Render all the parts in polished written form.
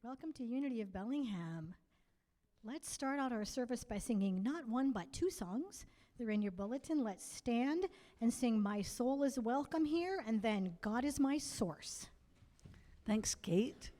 Welcome to Unity of Bellingham. Let's start out our service by singing not one but two songs. They're in your bulletin. Let's stand and sing My Soul is Welcome Here, and then God is My Source. Thanks, Kate.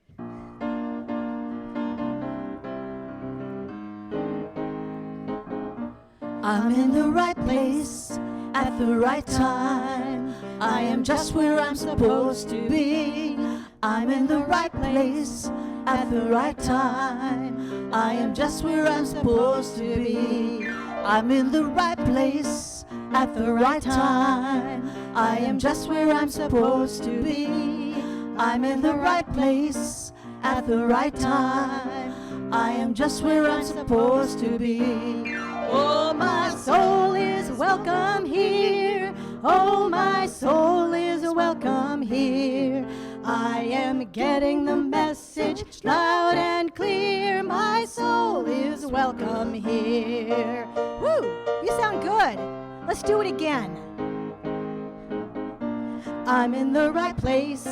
I'm in the right place at the right time. I am just where I'm supposed to be. I'm in the right place at the right time. I am just where I'm supposed to be. I'm in the right place at the right time. I am just where I'm supposed to be. I'm in the right place at the right time. I am just where I'm supposed to be. Oh, my soul is welcome here. Oh, my soul is welcome here. I am getting the message loud and clear. My soul is welcome here. Woo! You sound good. Let's do it again. I'm in the right place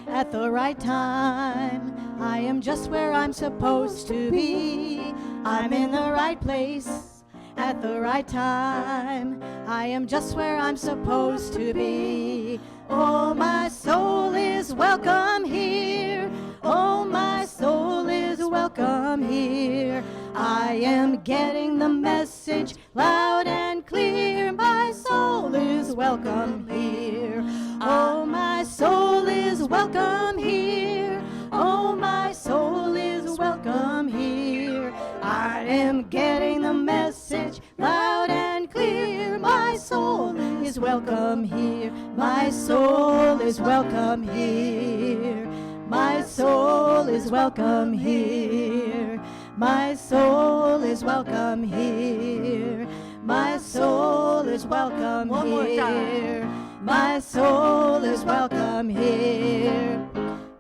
at the right time. I am just where I'm supposed to be. I'm in the right place at the right time. I am just where I'm supposed to be. Oh, my soul is welcome here. Oh, my soul is welcome here. I am getting the message loud and clear. My soul is welcome here. Oh, my soul is welcome here. Oh, my soul is welcome here. I am getting the message loud and clear. My soul is welcome here. My soul is welcome here. My soul is welcome here. My soul is welcome here. My soul is welcome here. One more time. My soul is welcome here.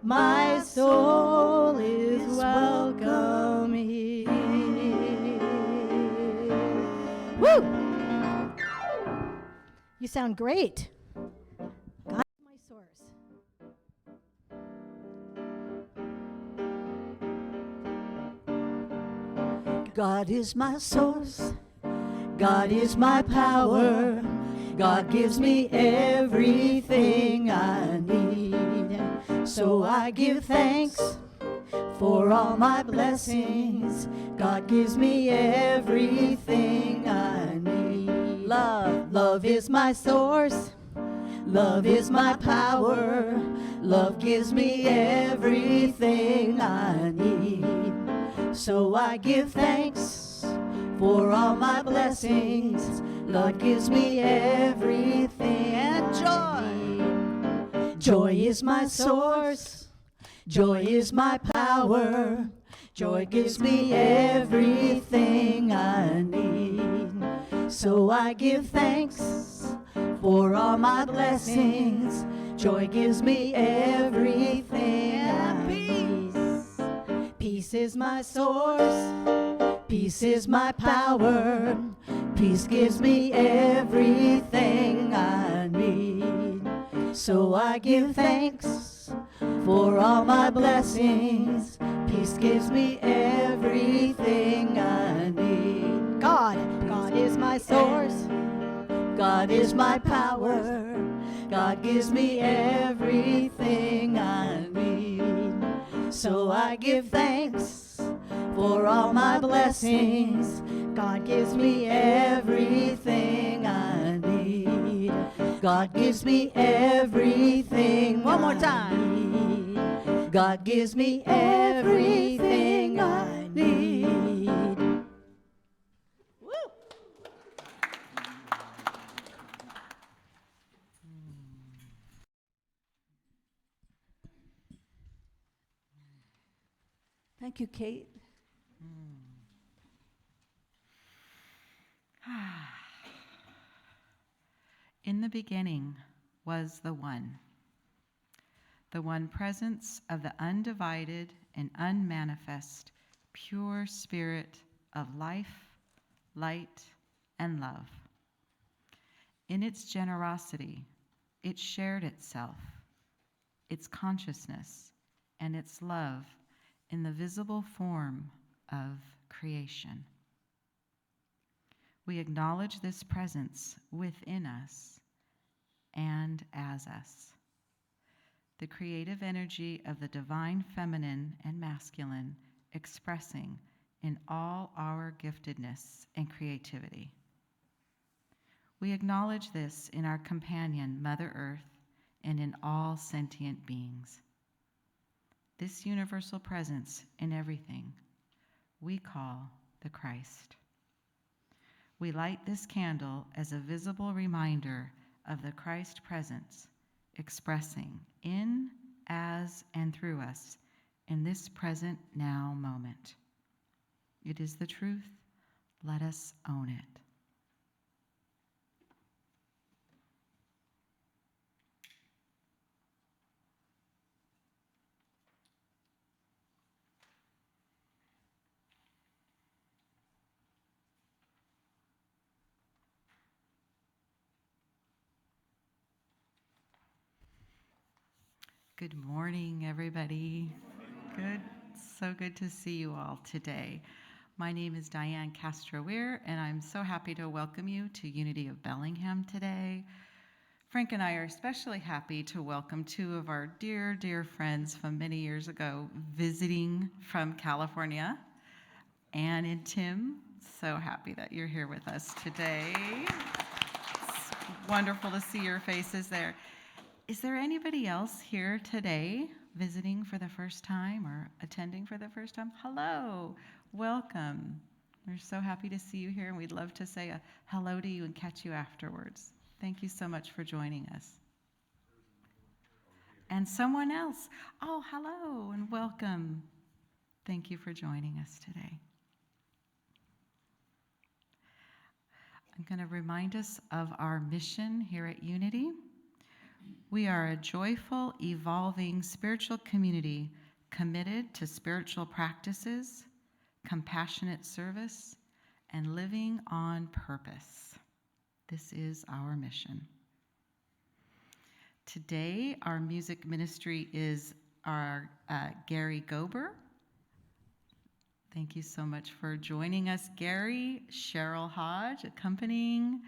My soul is welcome here. Woo! You sound great. God is my source. God is my source. God is my power. God gives me everything I need. So I give thanks for all my blessings. God gives me everything I need. Love is my source. Love is my power. Love gives me everything I need. So I give thanks for all my blessings. Lord gives me everything. And joy. Joy is my source. Joy is my power. Joy gives me everything I need. So I give thanks for all my blessings. Joy gives me everything I need. Peace is my source. Peace is my power. Peace gives me everything I need. So I give thanks for all my blessings. Peace gives me everything I need. God is my source. God is my power. God gives me everything I need. So I give thanks for all my blessings. God gives me everything I need. God gives me everything. One more time. God gives me everything I need. Woo! Thank you, Kate. In the beginning was the One presence of the undivided and unmanifest, pure spirit of life, light, and love. In its generosity, it shared itself, its consciousness, and its love in the visible form of creation. We acknowledge this presence within us and as us. The creative energy of the divine feminine and masculine expressing in all our giftedness and creativity. We acknowledge this in our companion, Mother Earth, and in all sentient beings. This universal presence in everything we call the Christ. We light this candle as a visible reminder of the Christ presence expressing in, as, and through us in this present now moment. It is the truth. Let us own it. Good morning, everybody. Good. So good to see you all today. My name is Dyann Castro-Wehr, and I'm so happy to welcome you to Unity of Bellingham today. Frank and I are especially happy to welcome two of our dear, dear friends from many years ago visiting from California, Anne and Tim. So happy that you're here with us today. It's wonderful to see your faces there. Is there anybody else here today visiting for the first time or attending for the first time? Hello, welcome. We're so happy to see you here, and we'd love to say a hello to you and catch you afterwards. Thank you so much for joining us. And someone else. Oh, hello and welcome. Thank you for joining us today. I'm going to remind us of our mission here at Unity. We are a joyful, evolving spiritual community committed to spiritual practices, compassionate service, and living on purpose. This is our mission. Today, our music ministry is our Gary Gober. Thank you so much for joining us, Gary. Cheryl Hodge accompanying,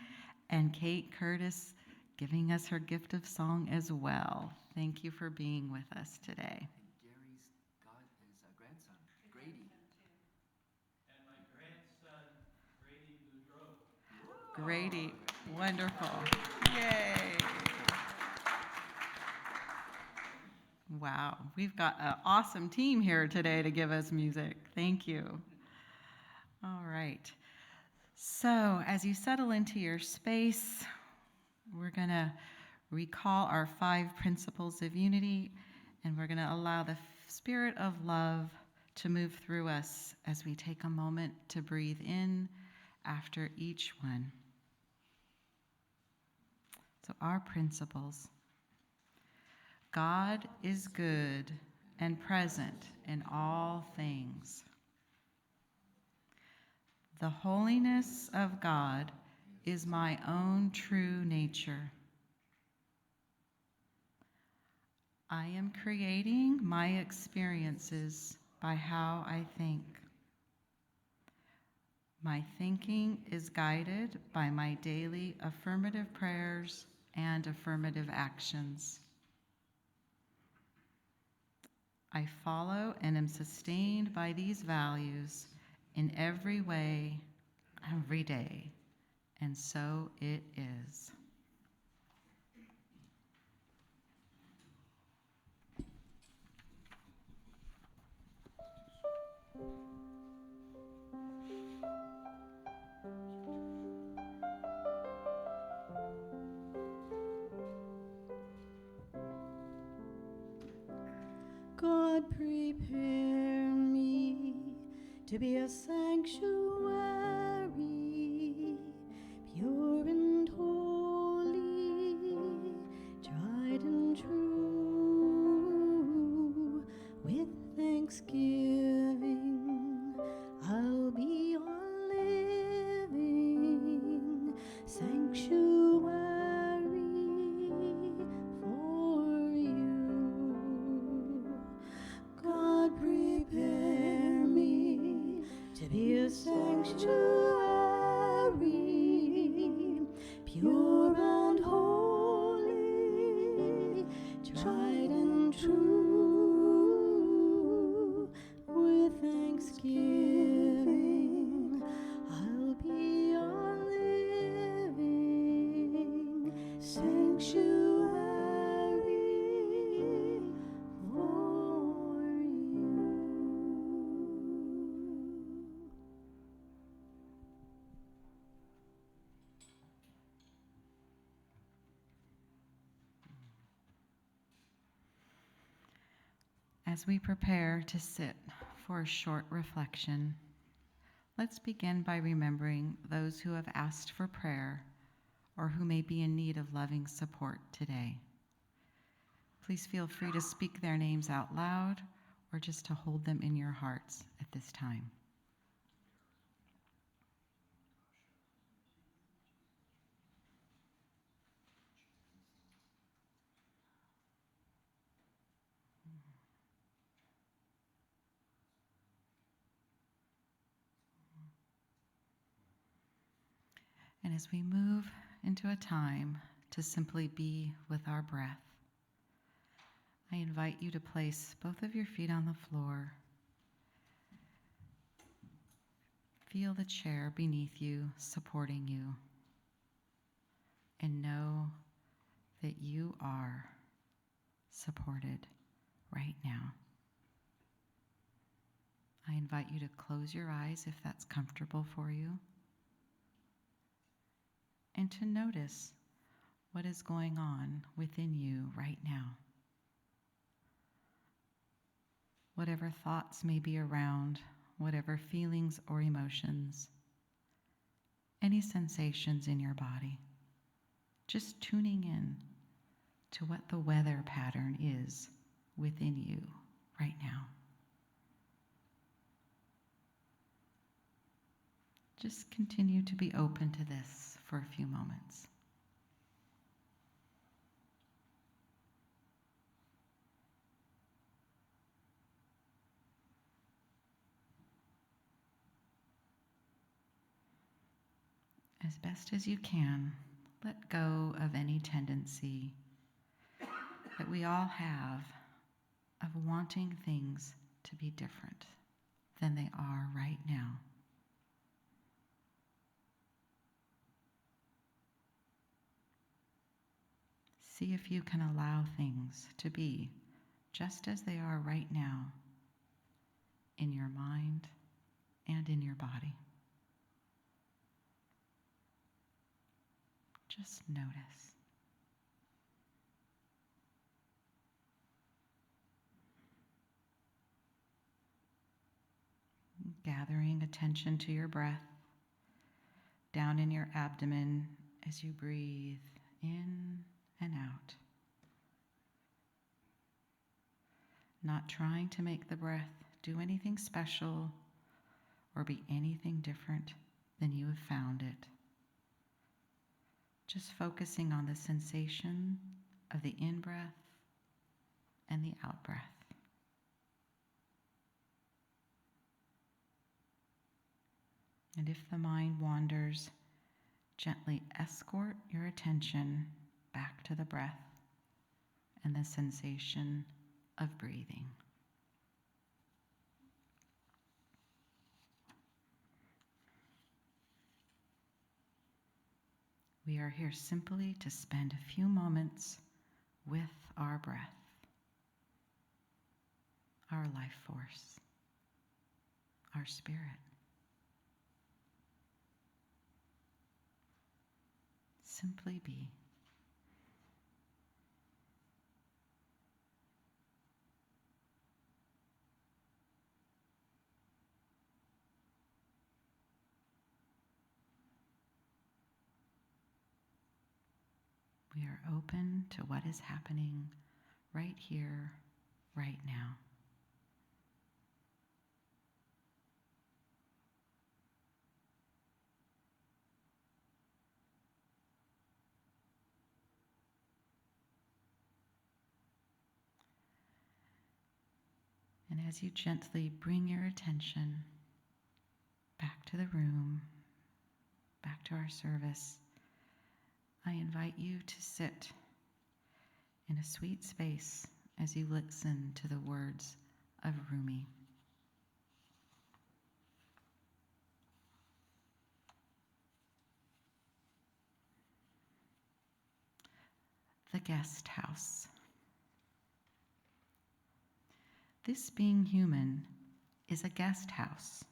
and Kate Curtis giving us her gift of song as well. Thank you for being with us today. Gary's got his grandson, Grady. And my grandson, Grady Boudreaux. Grady, wonderful. Yay. Wow, we've got an awesome team here today to give us music. Thank you. All right. So as you settle into your space, we're going to recall our 5 principles of unity, and we're going to allow the spirit of love to move through us as we take a moment to breathe in after each one. So our principles. God is good and present in all things. The holiness of God is my own true nature. I am creating my experiences by how I think. My thinking is guided by my daily affirmative prayers and affirmative actions. I follow and am sustained by these values in every way, every day. And so it is. God, prepare me to be a sanctuary, pure and holy, tried and true. With thanksgiving, I'll be a living sanctuary for you. God, prepare sanctuary, pure and holy, tried and true. With thanksgiving, I'll be your living sanctuary for you. As we prepare to sit for a short reflection, let's begin by remembering those who have asked for prayer or who may be in need of loving support today. Please feel free to speak their names out loud or just to hold them in your hearts at this time. And as we move into a time to simply be with our breath, I invite you to place both of your feet on the floor. Feel the chair beneath you supporting you, and know that you are supported right now. I invite you to close your eyes if that's comfortable for you, and to notice what is going on within you right now. Whatever thoughts may be around, whatever feelings or emotions, any sensations in your body, just tuning in to what the weather pattern is within you right now. Just continue to be open to this for a few moments. As best as you can, let go of any tendency that we all have of wanting things to be different than they are right now. See if you can allow things to be just as they are right now in your mind and in your body. Just notice. Gathering attention to your breath down in your abdomen as you breathe in and out. Not trying to make the breath do anything special or be anything different than you have found it. Just focusing on the sensation of the in-breath and the out-breath. And if the mind wanders, gently escort your attention back to the breath and the sensation of breathing. We are here simply to spend a few moments with our breath, our life force, our spirit. Simply be. We are open to what is happening right here, right now. And as you gently bring your attention back to the room, back to our service, I invite you to sit in a sweet space as you listen to the words of Rumi. The guest house. This being human is a guest house.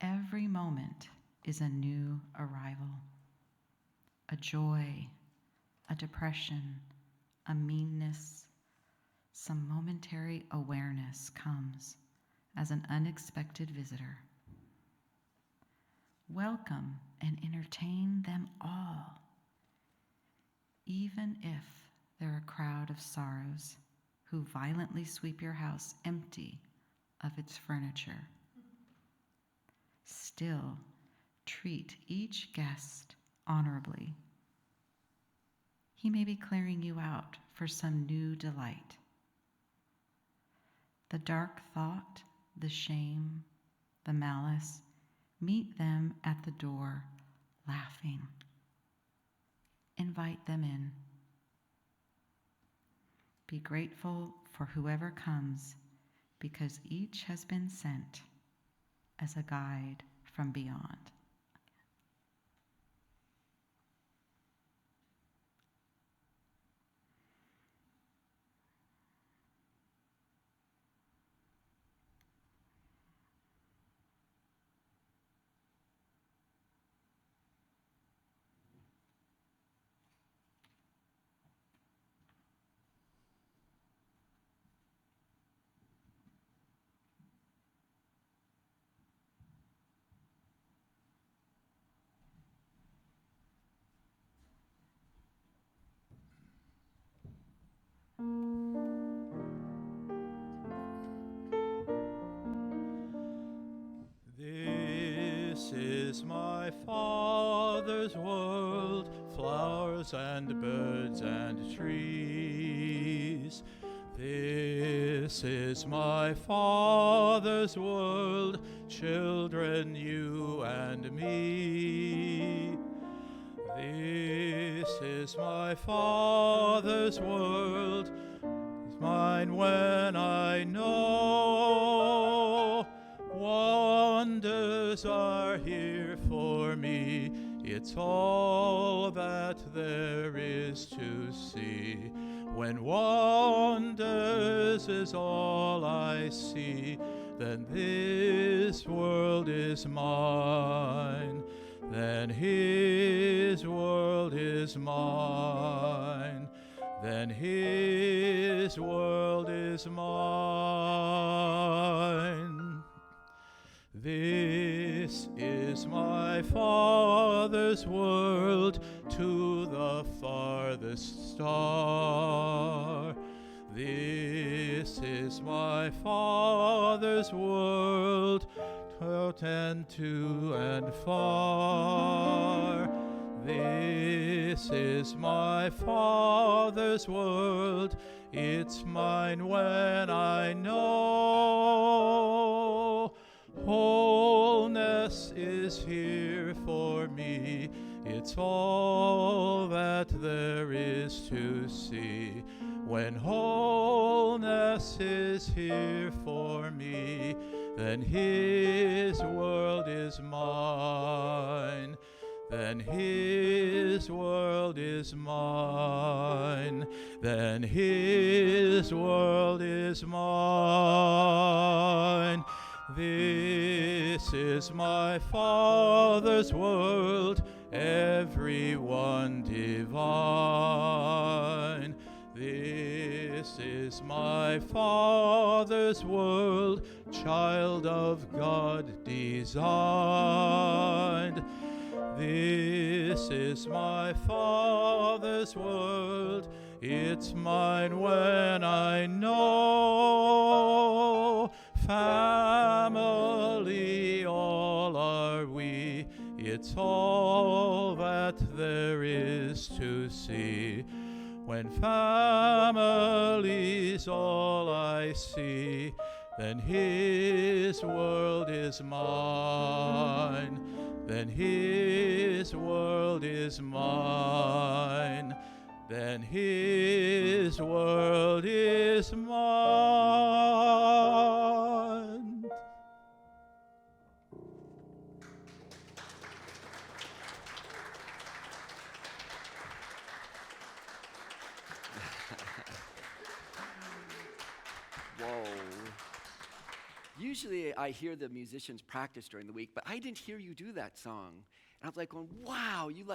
Every moment is a new arrival. A joy, a depression, a meanness, some momentary awareness comes as an unexpected visitor. Welcome and entertain them all, even if they're a crowd of sorrows who violently sweep your house empty of its furniture. Still, treat each guest honorably. He may be clearing you out for some new delight. The dark thought, the shame, the malice, meet them at the door, laughing. Invite them in. Be grateful for whoever comes, because each has been sent as a guide from beyond. This is my Father's world, flowers and birds and trees. This is my Father's world, children, you and me. This is my Father's world, it's mine when I know. Wonders are here for me, it's all that there is to see. When wonders is all I see, then this world is mine. Then his world is mine. Then his world is mine. This is my Father's world to the farthest star. This is my Father's world, out and to and far. This is my Father's world, it's mine when I know. Wholeness is here for me, it's all that there is to see. When wholeness is here for me, then his world is mine. Then his world is mine. Then his world is mine. This is my Father's world, everyone divine. This is my Father's world, child of God designed. This is my Father's world, it's mine when I know. Family all are we, it's all that there is to see. When family's all I see, then his world is mine. Then his world is mine. Then his world is mine. Whoa. Usually I hear the musicians practice during the week, but I didn't hear you do that song. And I was like going, wow, you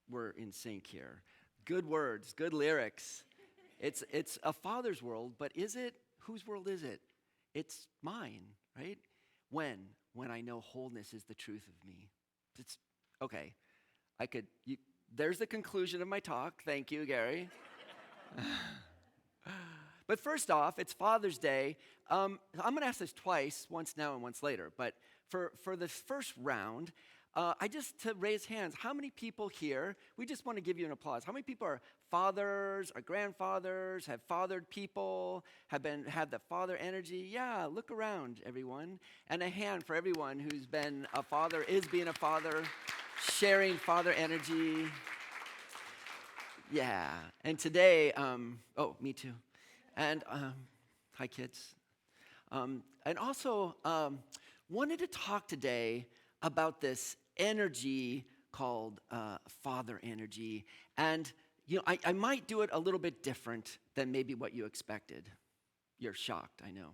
were in sync here. Good words, good lyrics. It's a father's world, but whose world is it? It's mine, right? When I know wholeness is the truth of me. It's okay. There's the conclusion of my talk. Thank you, Gary. But first off, it's Father's Day. I'm going to ask this twice, once now and once later. But for the first round, to raise hands, how many people here, we just want to give you an applause. How many people are fathers, are grandfathers, have fathered people, have the father energy? Yeah, look around, everyone. And a hand for everyone who's been a father, is being a father, sharing father energy. Yeah, and today, me too. And hi, kids. And also, wanted to talk today about this energy called father energy. And, I might do it a little bit different than maybe what you expected. You're shocked, I know.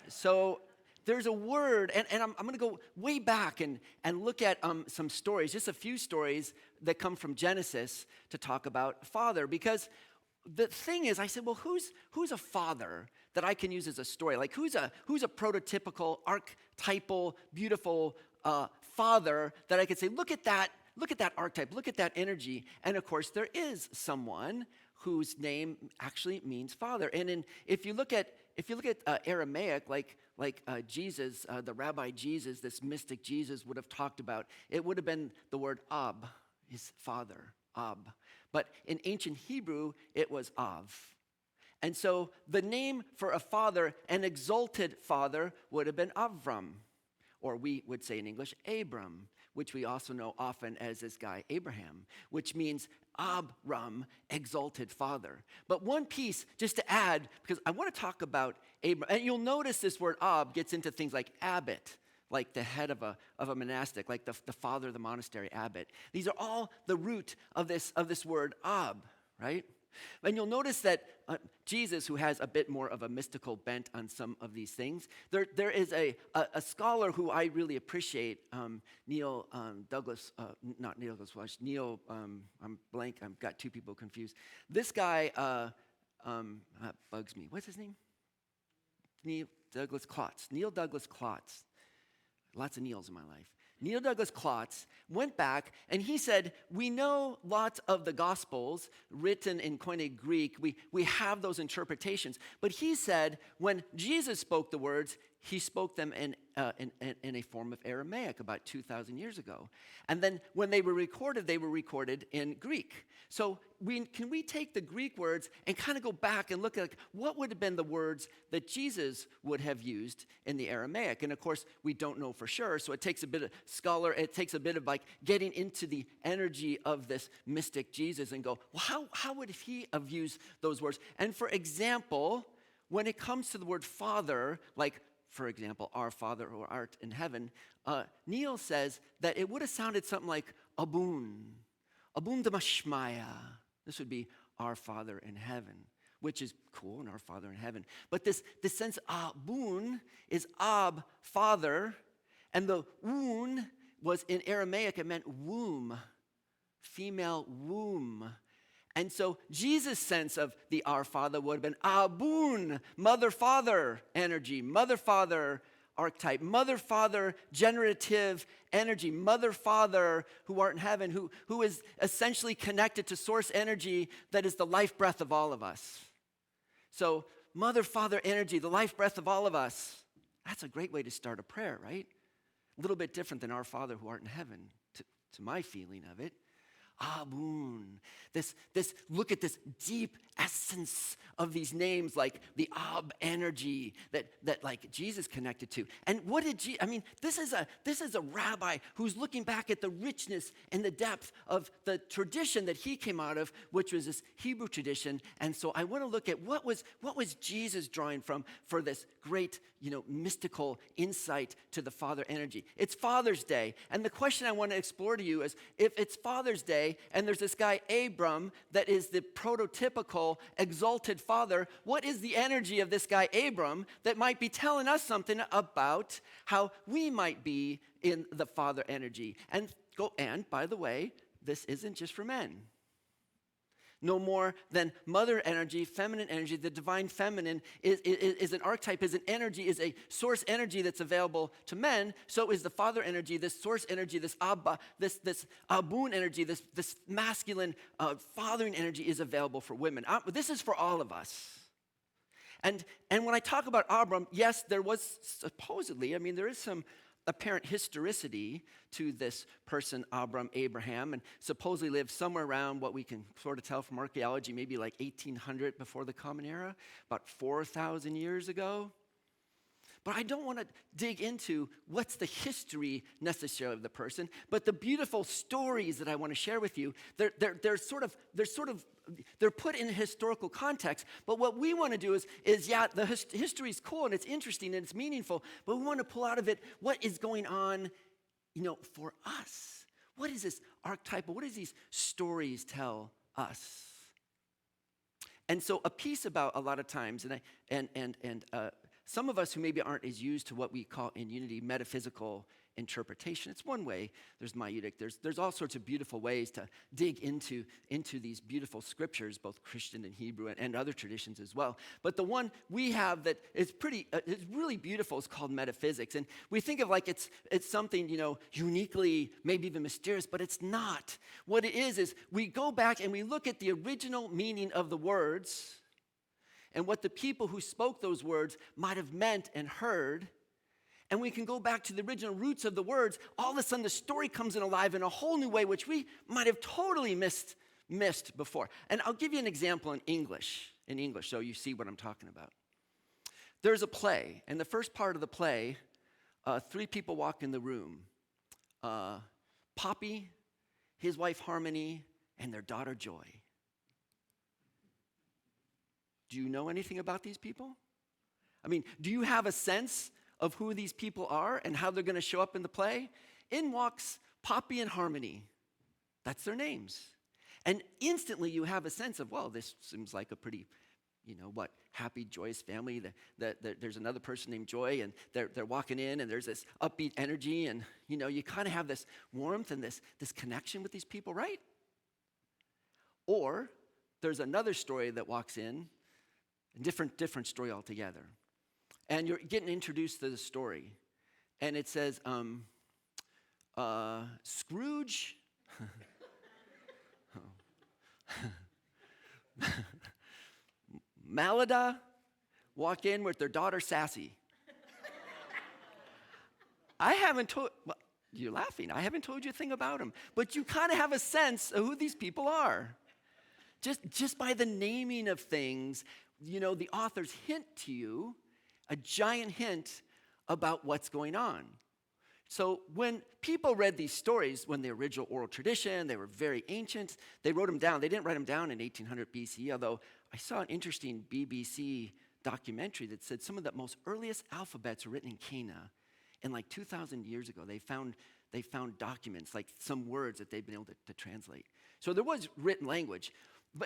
So there's a word, and I'm going to go way back and look at some stories, just a few stories that come from Genesis to talk about father, because the thing is, I said, well, who's a father that I can use as a story? Like, who's a prototypical, archetypal, beautiful father that I could say, look at that archetype, look at that energy. And of course, there is someone whose name actually means father. And if you look at Aramaic, like Jesus, the Rabbi Jesus, this mystic Jesus would have talked about, it would have been the word Ab, his father, Ab. But in ancient Hebrew, it was Av. And so the name for a father, an exalted father, would have been Avram. Or we would say in English, Abram, which we also know often as this guy, Abraham, which means Abram, exalted father. But one piece, just to add, because I want to talk about Abram, and you'll notice this word Ab gets into things like abbot, like the head of a monastic, like the father of the monastery, abbot. These are all the root of this word Ab, right? And you'll notice that Jesus, who has a bit more of a mystical bent on some of these things, there is a scholar who I really appreciate, Neil Douglas, not Neil Douglas Walsh, Neil, I'm blank, I've got two people confused. This guy bugs me. What's his name? Neil Douglas Klotz. Neil Douglas Klotz. Lots of Neils in my life. Neil Douglas Klotz went back and he said, we know lots of the Gospels written in Koine Greek. We have those interpretations. But he said when Jesus spoke the words, he spoke them in a form of Aramaic about 2,000 years ago. And then when they were recorded in Greek. So can we take the Greek words and kind of go back and look at what would have been the words that Jesus would have used in the Aramaic? And of course, we don't know for sure. So it takes a bit of getting into the energy of this mystic Jesus and go, well, how would he have used those words? And for example, when it comes to the word father, like, for example, our Father who art in heaven, Neil says that it would have sounded something like Abun Damashmaya. This would be our Father in heaven, which is cool, and our Father in heaven. But this sense Abun is Ab, father, and the un was in Aramaic, it meant womb, female womb. And so Jesus' sense of the Our Father would have been Abun, mother-father energy, mother-father archetype, mother-father generative energy, mother-father who art in heaven, who is essentially connected to source energy that is the life breath of all of us. So mother-father energy, the life breath of all of us, that's a great way to start a prayer, right? A little bit different than Our Father who art in heaven, to my feeling of it. Abun. This look at this deep essence of these names, like the Ab energy that like Jesus connected to. And what did this is a rabbi who's looking back at the richness and the depth of the tradition that he came out of, which was this Hebrew tradition. And so I want to look at what was Jesus drawing from for this great, mystical insight to the Father energy. It's Father's Day, and the question I want to explore to you is, if it's Father's Day and there's this guy Abram that is the prototypical exalted father, what is the energy of this guy Abram that might be telling us something about how we might be in the Father energy? And by the way, this isn't just for men. No more than mother energy, feminine energy. The divine feminine is an archetype, is an energy, is a source energy that's available to men. So is the father energy, this source energy, this Abba, this Abun energy, this masculine fathering energy is available for women. This is for all of us. And when I talk about Abram, yes, there was supposedly, there is some apparent historicity to this person, Abraham, and supposedly lived somewhere around what we can sort of tell from archaeology, maybe like 1800 before the Common Era, about 4,000 years ago. But I don't want to dig into what's the history necessarily of the person, but the beautiful stories that I want to share with you, they're put in a historical context. But what we want to do is the history is cool and it's interesting and it's meaningful, but we want to pull out of it what is going on, for us. What is this archetypal? What does these stories tell us? And so a piece about a lot of times, and some of us who maybe aren't as used to what we call in Unity metaphysical interpretation. It's one way. There's maieutic. There's all sorts of beautiful ways to dig into these beautiful scriptures, both Christian and Hebrew and other traditions as well. But the one we have that is it's really beautiful is called metaphysics. And we think of like it's something, uniquely, maybe even mysterious, but it's not. What it is we go back and we look at the original meaning of the words and what the people who spoke those words might have meant and heard. And we can go back to the original roots of the words. All of a sudden, the story comes in alive in a whole new way, which we might have totally missed before. And I'll give you an example in English, so you see what I'm talking about. There's a play, and the first part of the play, 3 people walk in the room. Poppy, his wife Harmony, and their daughter Joy. Do you know anything about these people? Do you have a sense of who these people are and how they're going to show up in the play? In walks Poppy and Harmony. That's their names. And instantly you have a sense of, well, this seems like a pretty, happy, joyous family. There's another person named Joy, and they're walking in, and there's this upbeat energy, and, you kind of have this warmth and this connection with these people, right? Or there's another story that walks in, a different story altogether. And you're getting introduced to the story. And it says, Scrooge, Malada walk in with their daughter Sassy. You're laughing. I haven't told you a thing about them. But you kind of have a sense of who these people are. Just by the naming of things, the authors hint to you a giant hint about what's going on. So when people read these stories, when the original oral tradition, they were very ancient, they wrote them down. They didn't write them down in 1800 BC, although I saw an interesting BBC documentary that said some of the most earliest alphabets were written in Cana. And like 2,000 years ago, they found documents, like some words that they'd been able to translate. So there was written language.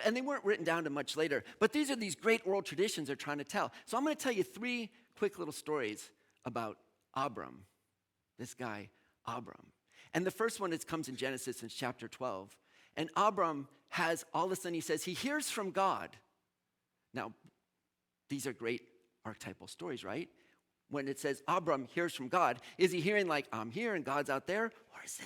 And they weren't written down to much later. But these are these great oral traditions they're trying to tell. So I'm going to tell you 3 quick little stories about Abram, this guy, Abram. And the first one comes in Genesis in chapter 12. And Abram has, all of a sudden he says, he hears from God. Now, these are great archetypal stories, right? When it says Abram hears from God, is he hearing like, I'm here and God's out there? Or is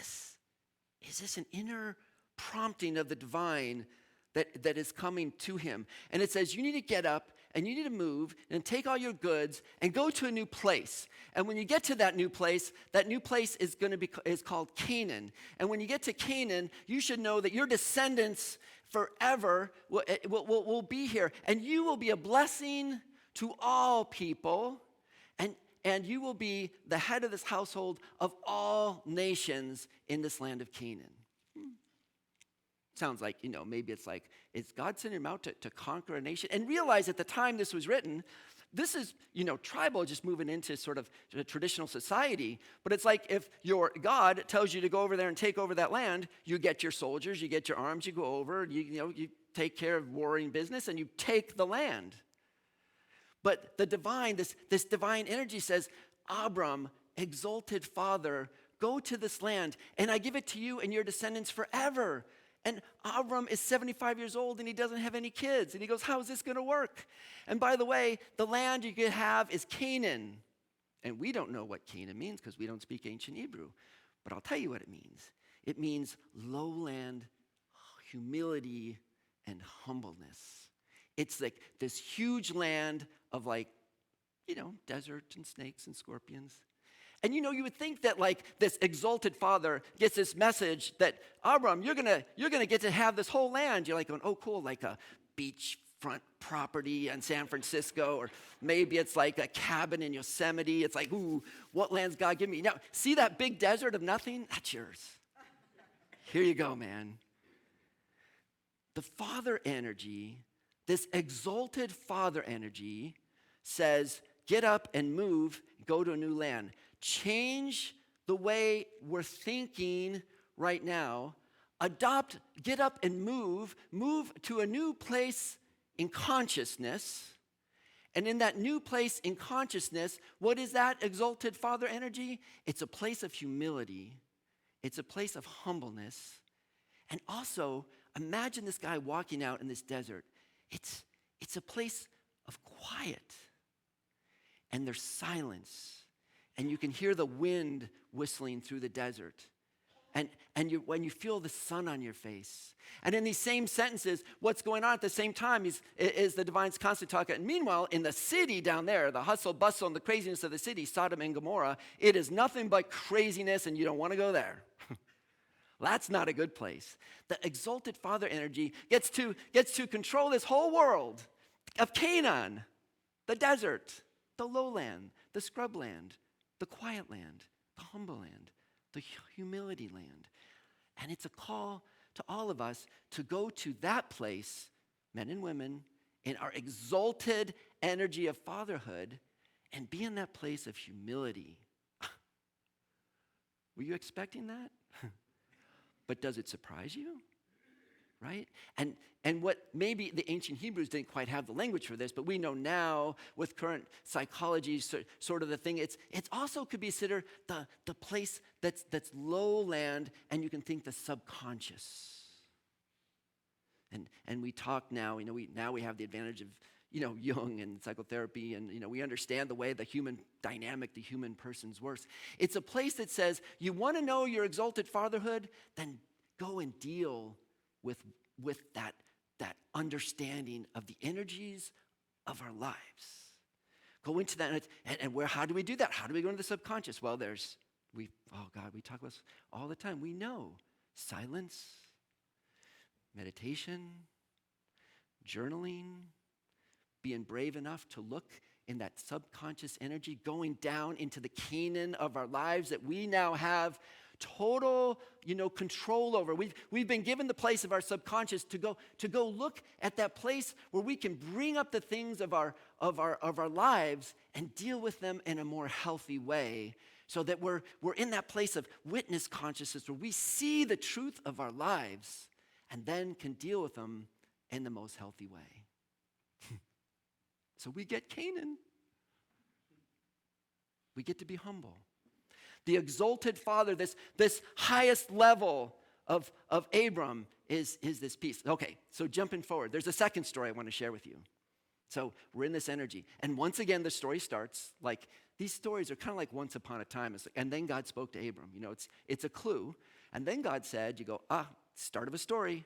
this an inner prompting of the divine that is coming to him? And it says, you need to get up and you need to move and take all your goods and go to a new place. And when you get to that new place is is called Canaan. And when you get to Canaan, you should know that your descendants forever will be here. And you will be a blessing to all people. And you will be the head of this household of all nations in this land of Canaan. Sounds like, maybe it's like, is God sending him out to conquer a nation? And realize at the time this was written, this is, tribal, just moving into sort of a traditional society. But it's like if your God tells you to go over there and take over that land, you get your soldiers, you get your arms, you go over, you take care of warring business, and you take the land. But the divine, this divine energy says, Abram, exalted father, go to this land, and I give it to you and your descendants forever. And Abram is 75 years old, and he doesn't have any kids. And he goes, how is this going to work? And by the way, the land you could have is Canaan. And we don't know what Canaan means because we don't speak ancient Hebrew. But I'll tell you what it means. It means lowland, humility, and humbleness. It's like this huge land of desert and snakes and scorpions. And you would think that this exalted father gets this message that, Abram, you're gonna get to have this whole land. You're going, oh cool, like a beachfront property in San Francisco, or maybe it's like a cabin in Yosemite. It's like, ooh, what land's God give me? Now, see that big desert of nothing? That's yours. Here you go, man. The father energy, this exalted father energy, says, get up and move, go to a new land. Change the way we're thinking right now. Get up and move to a new place in consciousness. And in that new place in consciousness, what is that exalted father energy? It's a place of humility. It's a place of humbleness. And also, imagine this guy walking out in this desert. It's a place of quiet. And there's silence. And you can hear the wind whistling through the desert. And when you feel the sun on your face. And in these same sentences, what's going on at the same time is the divine's constant talking. And meanwhile, in the city down there, the hustle, bustle, and the craziness of the city, Sodom and Gomorrah, it is nothing but craziness, and you don't want to go there. That's not a good place. The exalted father energy gets to control this whole world of Canaan, the desert, the lowland, the scrubland, the quiet land, the humble land, the humility land. And it's a call to all of us to go to that place, men and women, in our exalted energy of fatherhood, and be in that place of humility. Were you expecting that? But does it surprise you? Right? And what maybe the ancient Hebrews didn't quite have the language for this, but we know now with current psychology, sort of the thing, it's also could be considered the place that's lowland, and you can think the subconscious. And we talk now, we have the advantage of Jung and psychotherapy, and we understand the way the human dynamic, the human person's works. It's a place that says, you want to know your exalted fatherhood, then go and deal with that understanding of the energies of our lives. Go into that, and how do we do that? How do we go into the subconscious? Well, we talk about this all the time. We know silence, meditation, journaling, being brave enough to look in that subconscious energy, going down into the Canaan of our lives that we now have total, control over. We've been given the place of our subconscious to go look at that place where we can bring up the things of our lives and deal with them in a more healthy way, so that we're in that place of witness consciousness where we see the truth of our lives and then can deal with them in the most healthy way. So we get Canaan. We get to be humble. The exalted father, this highest level of Abram is this piece. Okay, so jumping forward, there's a second story I want to share with you. So we're in this energy. And once again, the story starts like, these stories are kind of like once upon a time. And then God spoke to Abram. It's a clue. And then God said, start of a story.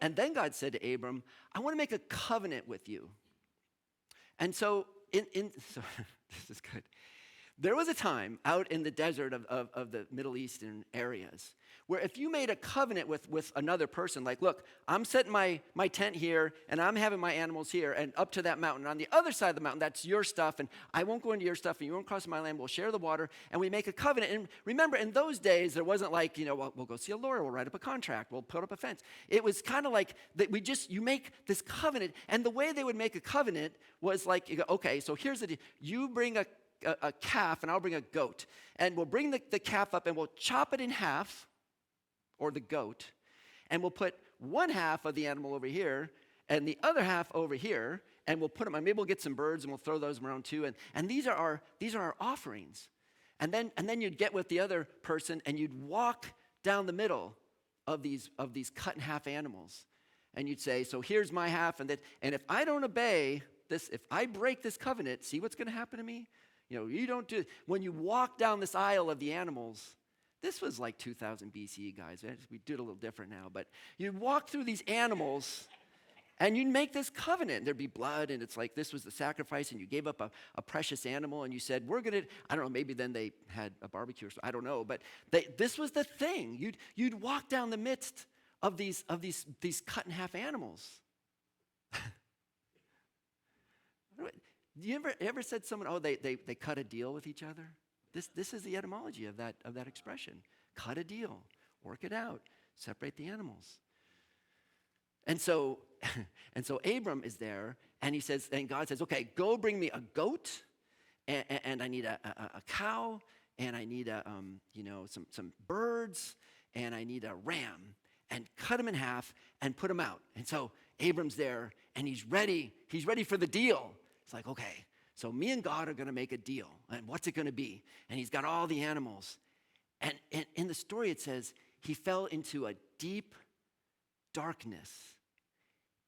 And then God said to Abram, I want to make a covenant with you. And so, so this is good. There was a time out in the desert of the Middle Eastern areas where if you made a covenant with another person, like, look, I'm setting my tent here, and I'm having my animals here, and up to that mountain. On the other side of the mountain, that's your stuff, and I won't go into your stuff, and you won't cross my land. We'll share the water, and we make a covenant. And remember, in those days, there wasn't like, well, we'll go see a lawyer, we'll write up a contract, we'll put up a fence. It was kind of like that you make this covenant, and the way they would make a covenant was like, you go, okay, so here's the deal. You bring a calf, and I'll bring a goat. And we'll bring the calf up, and we'll chop it in half, or the goat, and we'll put one half of the animal over here, and the other half over here, and we'll put them, and maybe we'll get some birds, and we'll throw those around too, and these are our offerings. And then you'd get with the other person, and you'd walk down the middle of these cut in half animals, and you'd say, so here's my half, and if I don't obey this, if I break this covenant, see what's going to happen to me? You don't do it. When you walk down this aisle of the animals, this was like 2000 BCE, guys. We do it a little different now. But you'd walk through these animals, and you'd make this covenant. There'd be blood, and it's like this was the sacrifice, and you gave up a precious animal, and you said, we're going to, I don't know, maybe then they had a barbecue or something. I don't know. But this was the thing. You'd walk down the midst of these cut in half animals. You ever said someone, oh, they cut a deal with each other? This is the etymology of that expression. Cut a deal, work it out, separate the animals. And so Abram is there, and he says, and God says, okay, go bring me a goat, and I need a cow, and I need some birds, and I need a ram, and cut them in half and put them out. And so Abram's there, and he's ready for the deal. It's like, okay, so me and God are going to make a deal. And what's it going to be? And he's got all the animals. And in the story it says, he fell into a deep darkness,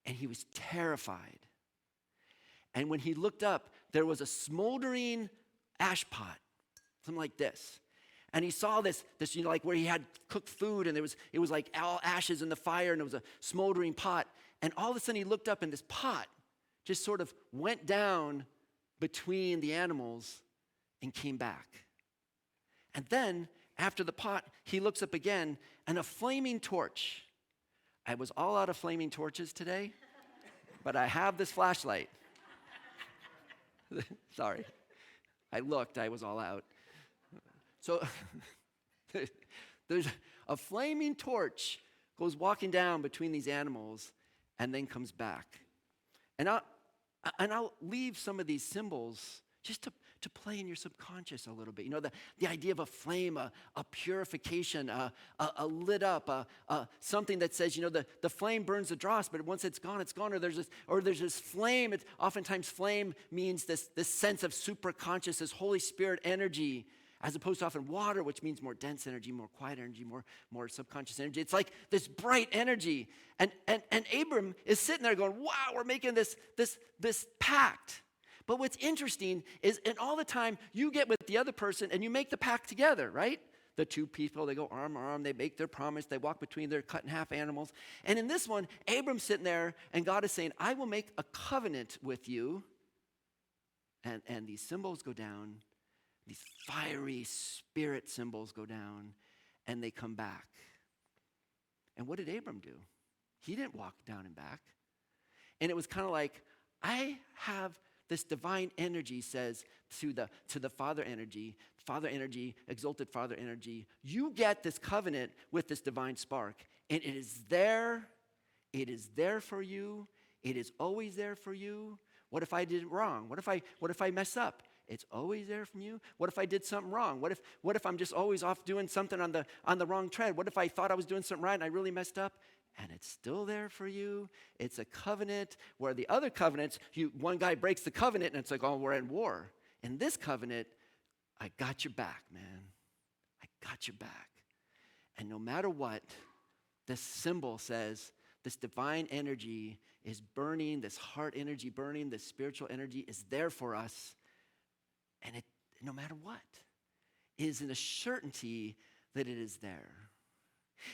and he was terrified. And when he looked up, there was a smoldering ash pot, something like this. And he saw this like where he had cooked food, and it was like all ashes in the fire, and it was a smoldering pot. And all of a sudden he looked up, and this pot just sort of went down between the animals and came back. And then, after the pot, he looks up again, and a flaming torch. I was all out of flaming torches today, but I have this flashlight. Sorry. I looked, I was all out. So, there's a flaming torch goes walking down between these animals and then comes back. And I'll leave some of these symbols just to play in your subconscious a little bit. The idea of a flame, a purification, a lit up, something that says, the flame burns the dross, but once it's gone, or there's this flame. Oftentimes flame means this sense of superconscious, this Holy Spirit energy, as opposed to often water, which means more dense energy, more quiet energy, more subconscious energy. It's like this bright energy. And Abram is sitting there going, wow, we're making this pact. But what's interesting is, and all the time, you get with the other person and you make the pact together, right? The two people, they go arm in arm, they make their promise, they walk between their cut in half animals. And in this one, Abram's sitting there, and God is saying, I will make a covenant with you. And these symbols go down. These fiery spirit symbols go down, and they come back. And what did Abram do? He didn't walk down and back. And it was kind of like, I have this divine energy, says to the Father energy, exalted Father energy, you get this covenant with this divine spark, and it is there for you, it is always there for you. What if I did it wrong? What if I mess up? It's always there from you. What if I did something wrong? What if I'm just always off doing something on the wrong tread? What if I thought I was doing something right and I really messed up? And it's still there for you. It's a covenant, where the other covenants, one guy breaks the covenant and it's like, oh, we're in war. In this covenant, I got your back, man. I got your back. And no matter what, this symbol says, this divine energy is burning, this heart energy burning, this spiritual energy is there for us. And it, no matter what, is in a certainty that it is there.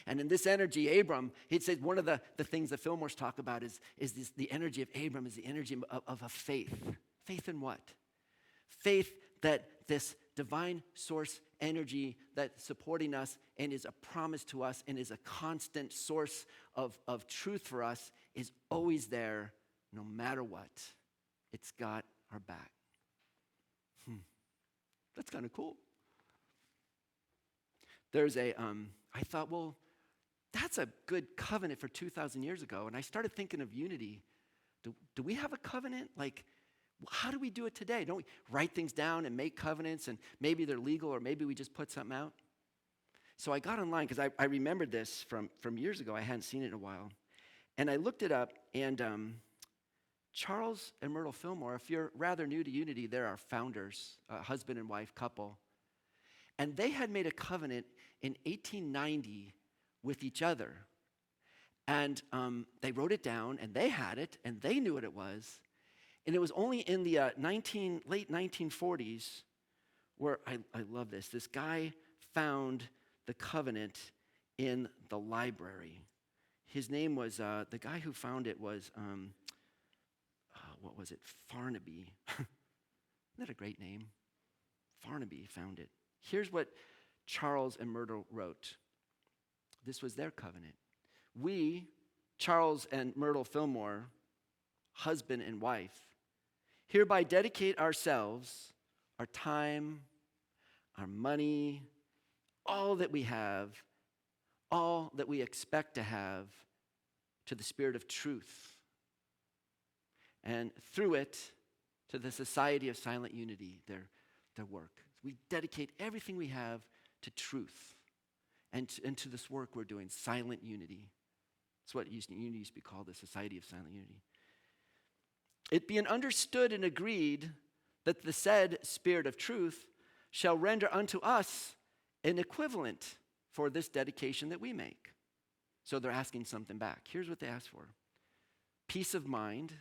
And in this energy, Abram, he'd say one of the things the Fillmores talk about is the energy of Abram is the energy of a faith Faith in what? Faith that this divine source energy that's supporting us and is a promise to us and is a constant source of truth for us is always there no matter what. It's got our back. That's kind of cool. There's I thought, well, that's a good covenant for 2,000 years ago. And I started thinking of unity. Do we have a covenant? Like, how do we do it today? Don't we write things down and make covenants, and maybe they're legal, or maybe we just put something out? So I got online because I remembered this from years ago. I hadn't seen it in a while. And I looked it up, and Charles and Myrtle Fillmore, if you're rather new to Unity, they're our founders, a husband and wife couple. And they had made a covenant in 1890 with each other. And they wrote it down, and they had it, and they knew what it was. And it was only in the late 1940s where, I love this, this guy found the covenant in the library. His name was, the guy who found it was, what was it, Farnaby. Isn't that a great name? Farnaby found it. Here's what Charles and Myrtle wrote. This was their covenant. We, Charles and Myrtle Fillmore, husband and wife, hereby dedicate ourselves, our time, our money, all that we have, all that we expect to have, to the Spirit of truth, and through it, to the Society of Silent Unity, their work. We dedicate everything we have to truth and to this work we're doing, silent unity. That's what unity used to be called, the Society of Silent Unity. It being understood and agreed that the said Spirit of truth shall render unto us an equivalent for this dedication that we make. So they're asking something back. Here's what they asked for: peace of mind,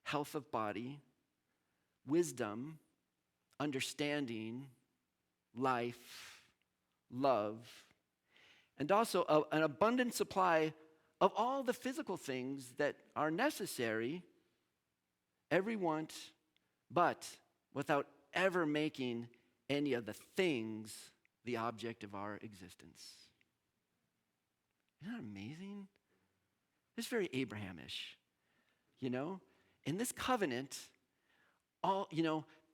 health of body, wisdom, understanding, life, love, and also an abundant supply of all the physical things that are necessary, every want, but without ever making any of the things the object of our existence. Isn't that amazing? It's very Abrahamish. You know, in this covenant,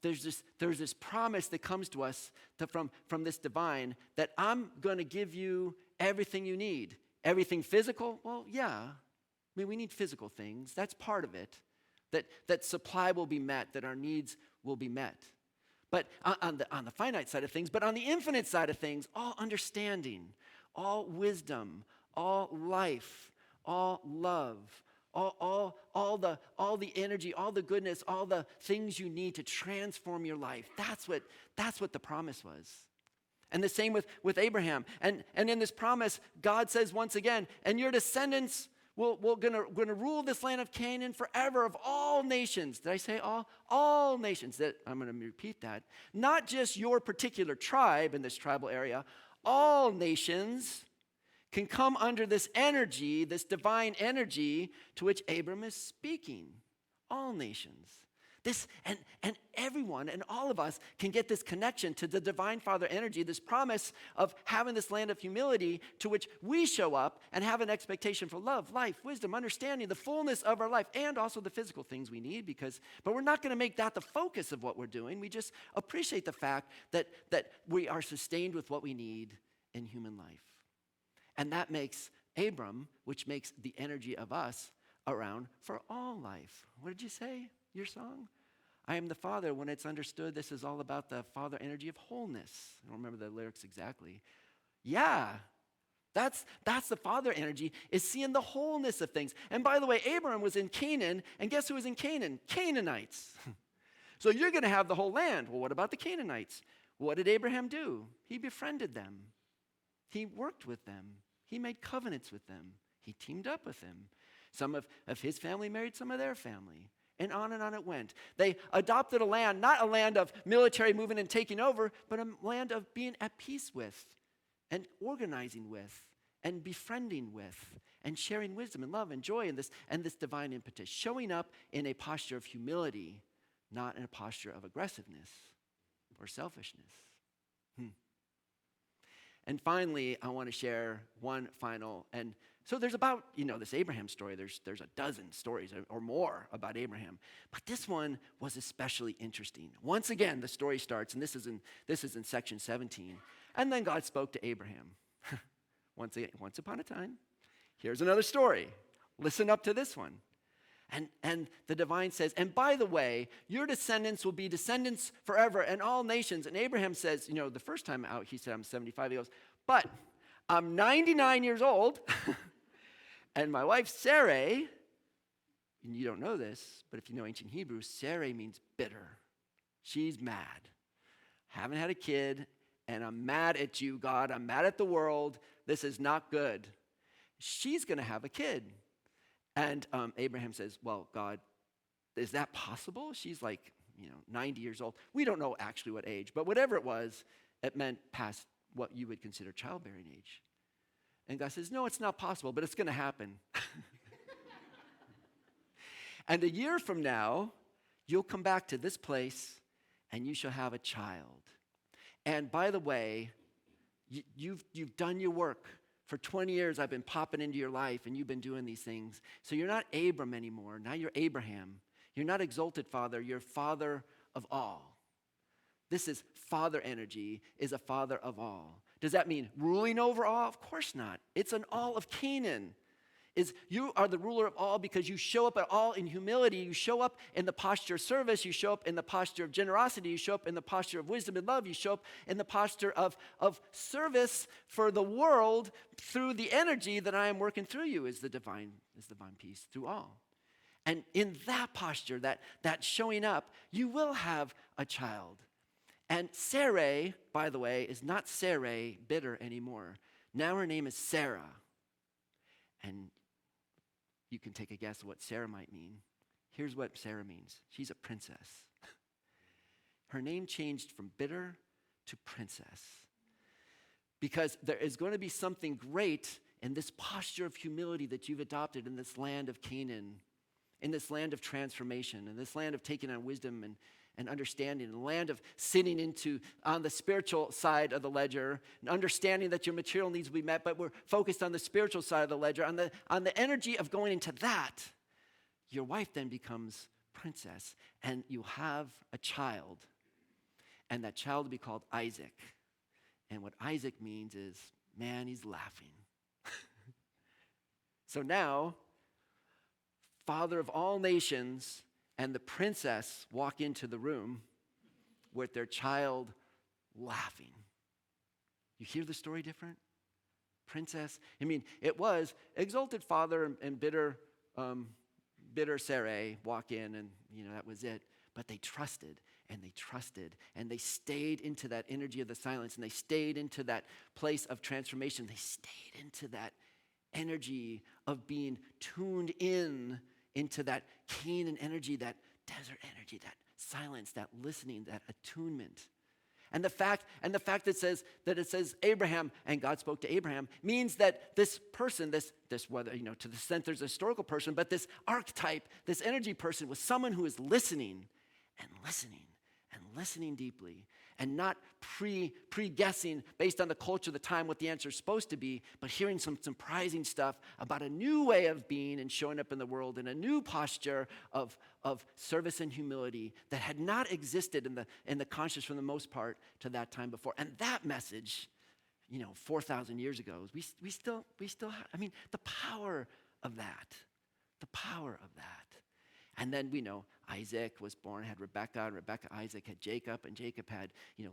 there's this promise that comes to us from this divine that I'm going to give you everything you need. Everything physical? Well, yeah. I mean, we need physical things. That's part of it. That supply will be met, that our needs will be met. But on the finite side of things, but on the infinite side of things, all understanding, all wisdom, all life, all love, all the energy, all the goodness, all the things you need to transform your life. That's what the promise was. And the same with Abraham. And in this promise, God says once again, and your descendants will gonna rule this land of Canaan forever, of all nations. Did I say all? All nations. I'm gonna repeat that. Not just your particular tribe in this tribal area. All nations can come under this energy, this divine energy to which Abram is speaking. All nations. This and everyone and all of us can get this connection to the divine Father energy, this promise of having this land of humility to which we show up and have an expectation for love, life, wisdom, understanding, the fullness of our life, and also the physical things we need. But we're not going to make that the focus of what we're doing. We just appreciate the fact that we are sustained with what we need in human life. And that makes Abram, which makes the energy of us, around for all life. What did you say, your song? I am the Father. When it's understood, this is all about the Father energy of wholeness. I don't remember the lyrics exactly. Yeah, that's the Father energy, is seeing the wholeness of things. And by the way, Abram was in Canaan, and guess who was in Canaan? Canaanites. So you're going to have the whole land. Well, what about the Canaanites? What did Abraham do? He befriended them. He worked with them. He made covenants with them. He teamed up with them. Some of his family married some of their family. And on it went. They adopted a land, not a land of military movement and taking over, but a land of being at peace with and organizing with and befriending with and sharing wisdom and love and joy and this divine impetus, showing up in a posture of humility, not in a posture of aggressiveness or selfishness. And finally, I want to share one final, and so there's about, this Abraham story, there's a dozen stories or more about Abraham, but this one was especially interesting. Once again, the story starts, and this is in section 17, and then God spoke to Abraham. Once upon a time, here's another story. Listen up to this one. And the divine says, and by the way, your descendants will be descendants forever and all nations. And Abraham says, the first time out, he said, I'm 75. He goes, but I'm 99 years old, and my wife, Sarai, and you don't know this, but if you know ancient Hebrew, Sarai means bitter. She's mad. Haven't had a kid, and I'm mad at you, God. I'm mad at the world. This is not good. She's going to have a kid. And Abraham says, well, God, is that possible? She's like, 90 years old. We don't know actually what age, but whatever it was, it meant past what you would consider childbearing age. And God says, no, it's not possible, but it's going to happen. And a year from now, you'll come back to this place, and you shall have a child. And by the way, you've done your work. For 20 years, I've been popping into your life, and you've been doing these things. So you're not Abram anymore. Now you're Abraham. You're not exalted father. You're father of all. This is father energy, is a father of all. Does that mean ruling over all? Of course not. It's an all of Canaan. You are the ruler of all because you show up at all in humility. You show up in the posture of service. You show up in the posture of generosity. You show up in the posture of wisdom and love. You show up in the posture of service for the world through the energy that I am working through you is the divine peace through all. And in that posture, that showing up, you will have a child. And Sarai, by the way, is not Sarai, bitter anymore. Now her name is Sarah. And you can take a guess what Sarah might mean. Here's what Sarah means. She's a princess. Her name changed from bitter to princess. Because there is going to be something great in this posture of humility that you've adopted in this land of Canaan, in this land of transformation, in this land of taking on wisdom and understanding, in the land of sitting on the spiritual side of the ledger, and understanding that your material needs will be met, but we're focused on the spiritual side of the ledger, on the energy of going into that. Your wife then becomes princess, and you have a child, and that child will be called Isaac. And what Isaac means is, man, he's laughing. So now, father of all nations and the princess walk into the room with their child laughing. You hear the story different? Princess, it was exalted father and bitter Sarai walk in, and that was it. But they trusted, and they trusted, and they stayed into that energy of the silence, and they stayed into that place of transformation. They stayed into that energy of being tuned into that Canaan energy, that desert energy, that silence, that listening, that attunement. And the fact that it says Abraham and God spoke to Abraham means that this person, this whether to the extent there's a historical person, but this archetype, this energy person was someone who is listening and listening and listening deeply, and not pre-guessing based on the culture of the time what the answer is supposed to be, but hearing some surprising stuff about a new way of being and showing up in the world in a new posture of service and humility that had not existed in the conscious for the most part to that time before. And that message, 4,000 years ago, we still have, the power of that. The power of that. And then we know Isaac was born, had Rebekah, and Isaac had Jacob, and Jacob had,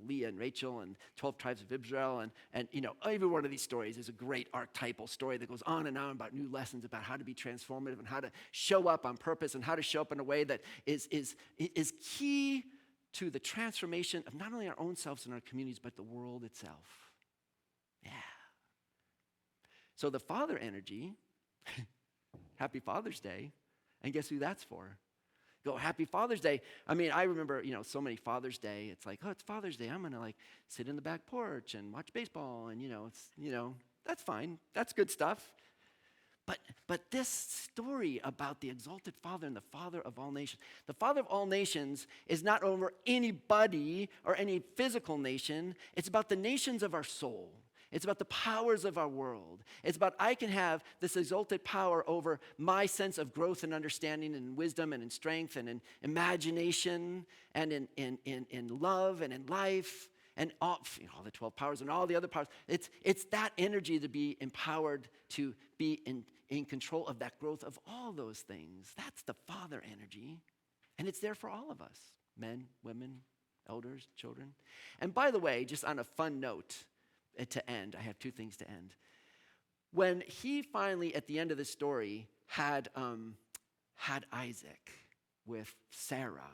Leah and Rachel and 12 tribes of Israel. And every one of these stories is a great archetypal story that goes on and on about new lessons about how to be transformative and how to show up on purpose and how to show up in a way that is key to the transformation of not only our own selves and our communities, but the world itself. Yeah. So the father energy, happy Father's Day. And guess who that's for? Go, happy Father's Day. I remember, so many Father's Day. It's like, oh, it's Father's Day. I'm going to sit in the back porch and watch baseball. And, that's fine. That's good stuff. But this story about the exalted Father and the Father of all nations, the Father of all nations is not over anybody or any physical nation. It's about the nations of our soul. It's about the powers of our world. It's about I can have this exalted power over my sense of growth and understanding and wisdom and in strength and in imagination and in love and in life and all the 12 powers and all the other powers. It's that energy to be empowered to be in control of that growth of all those things. That's the Father energy. And it's there for all of us, men, women, elders, children. And by the way, just on a fun note to end, I have two things to end. When he finally, at the end of the story, had Isaac with Sarah,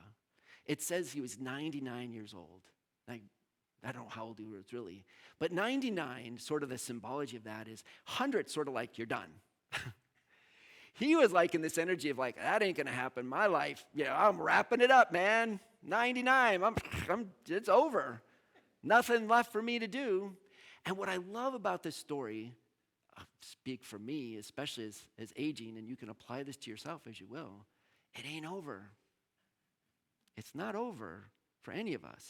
it says he was 99 years old. I don't know how old he was really. But 99, sort of the symbology of that is 100, sort of like you're done. He was like in this energy of like, that ain't going to happen. My life, I'm wrapping it up, man. 99, it's over. Nothing left for me to do. And what I love about this story, I'll speak for me, especially as aging, and you can apply this to yourself as you will, it ain't over. It's not over for any of us.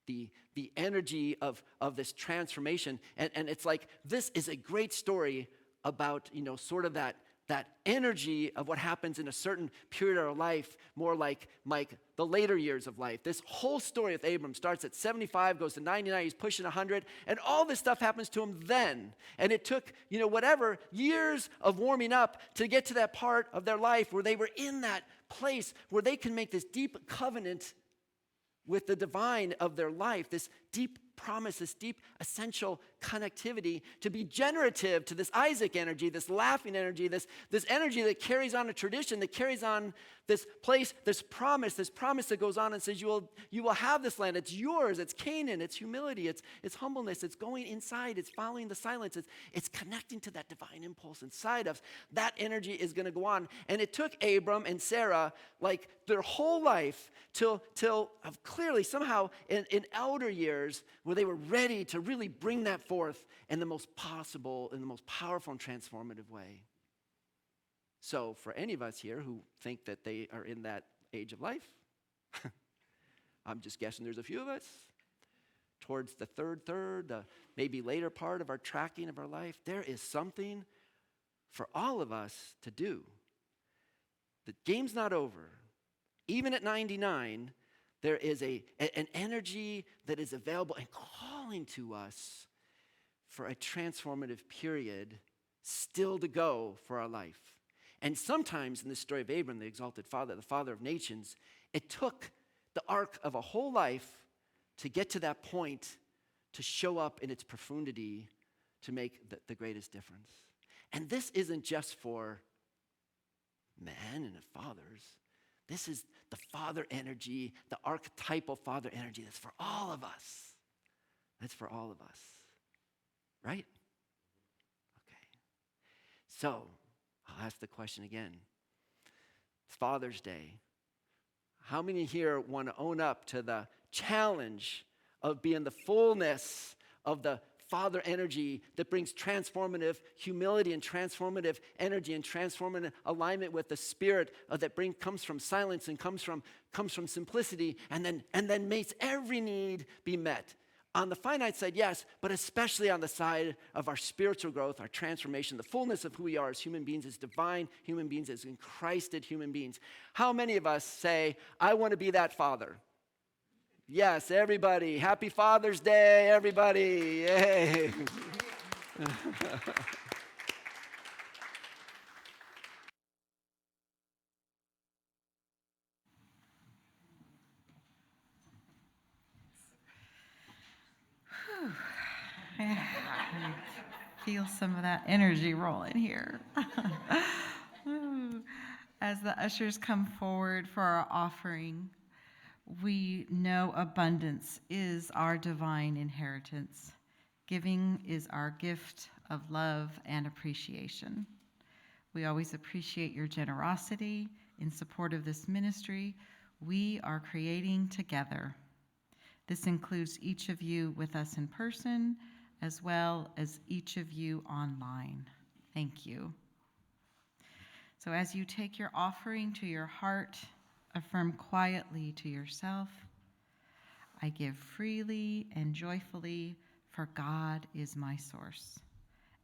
The energy of this transformation, and it's like, this is a great story about, sort of that energy of what happens in a certain period of our life, more like the later years of life. This whole story with Abram starts at 75, goes to 99, he's pushing 100, and all this stuff happens to him then. And it took, whatever, years of warming up to get to that part of their life where they were in that place where they can make this deep covenant with the divine of their life, this deep promise, this deep essential connectivity to be generative to this Isaac energy, this laughing energy, this energy that carries on a tradition, that carries on this place, this promise that goes on and says you will have this land. It's yours. It's Canaan. It's humility. It's humbleness. It's going inside. It's following the silence. It's connecting to that divine impulse inside us. That energy is going to go on. And it took Abram and Sarah like their whole life till clearly somehow in elder years where they were ready to really bring that forth in the most possible, in the most powerful and transformative way. So for any of us here who think that they are in that age of life, I'm just guessing there's a few of us, towards the third, the maybe later part of our tracking of our life, there is something for all of us to do. The game's not over. Even at 99, there is an energy that is available and calling to us for a transformative period still to go for our life. And sometimes in the story of Abram, the exalted father, the father of nations, it took the arc of a whole life to get to that point to show up in its profundity to make the greatest difference. And this isn't just for men and fathers. This is the father energy, the archetypal father energy that's for all of us. That's for all of us. Right? Okay. So, I'll ask the question again. It's Father's Day. How many here want to own up to the challenge of being the fullness of the Father energy that brings transformative humility and transformative energy and transformative alignment with the Spirit that comes from silence and comes from simplicity and then makes every need be met? On the finite side, yes, but especially on the side of our spiritual growth, our transformation, the fullness of who we are as human beings, as divine human beings, as in Christed human beings. How many of us say, I want to be that father? Yes, everybody. Happy Father's Day, everybody. Yay. I feel some of that energy rolling here. As the ushers come forward for our offering, we know abundance is our divine inheritance. Giving is our gift of love and appreciation. We always appreciate your generosity in support of this ministry. We are creating together. This includes each of you with us in person, as well as each of you online. Thank you. So as you take your offering to your heart, affirm quietly to yourself, I give freely and joyfully, for God is my source,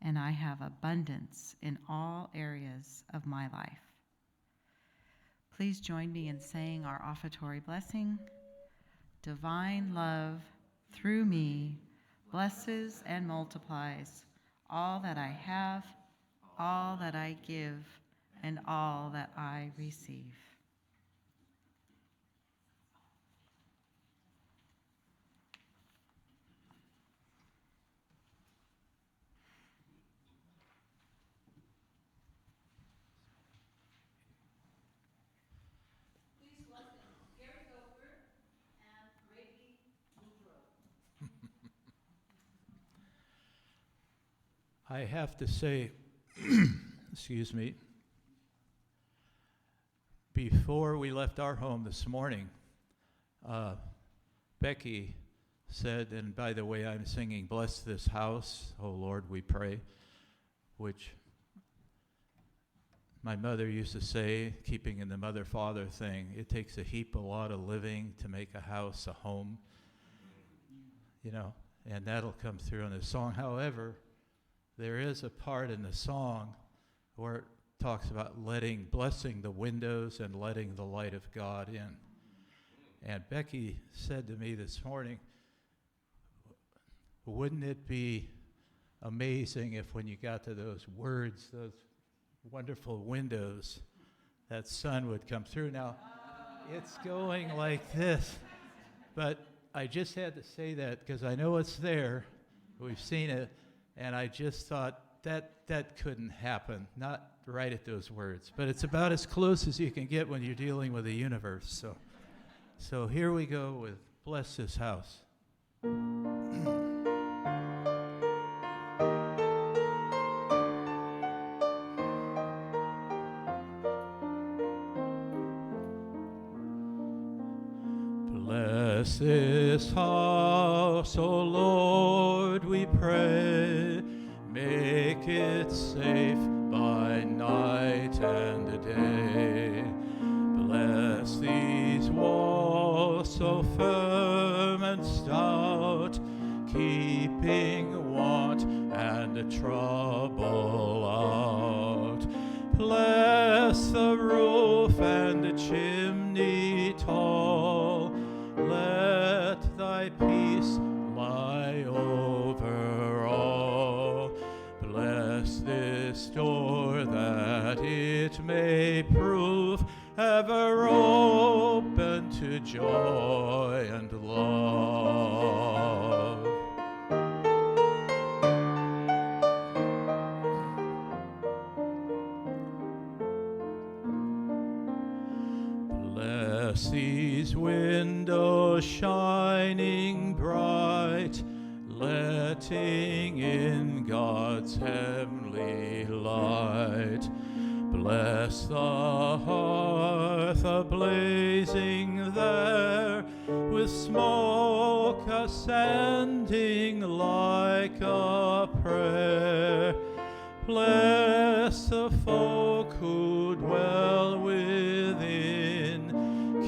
and I have abundance in all areas of my life. Please join me in saying our offertory blessing. Divine love, through me, blesses and multiplies all that I have, all that I give, and all that I receive. Please welcome Gober and Grady Boudreaux. I have to say, excuse me, before we left our home this morning, Becky said, and by the way, I'm singing Bless This House, O Lord, we pray, which my mother used to say, keeping in the mother-father thing, it takes a lot of living to make a house a home, you know, and that'll come through in the song. However, there is a part in the song where it talks about blessing the windows and letting the light of God in. And Becky said to me this morning, wouldn't it be amazing if when you got to those words, those wonderful windows, that sun would come through. Now, it's going like this, but I just had to say that because I know it's there. We've seen it, and I just thought that couldn't happen, not right at those words. But it's about as close as you can get when you're dealing with the universe. So here we go with Bless This House. Bless this house, O Lord, we pray. Make it safe by night and day. Bless these walls so firm and stout, keeping want and trouble out. Bless the roof and the chimney tall. Let thy peace lie over all. Bless this door that it may prove ever open to joy and love. Bless these windows shining bright, letting in God's heavenly light. Bless the hearth a-blazing there, with smoke ascending like a prayer. Bless the folk who dwell within,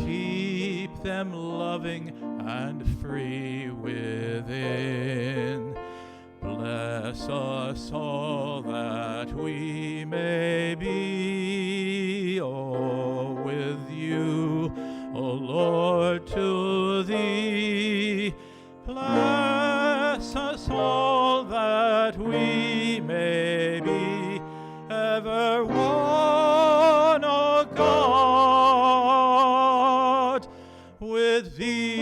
keep them loving and free within. Bless us all that we may be, oh, with you, O Lord, to thee. Bless us all that we may be, ever one, O God, with thee.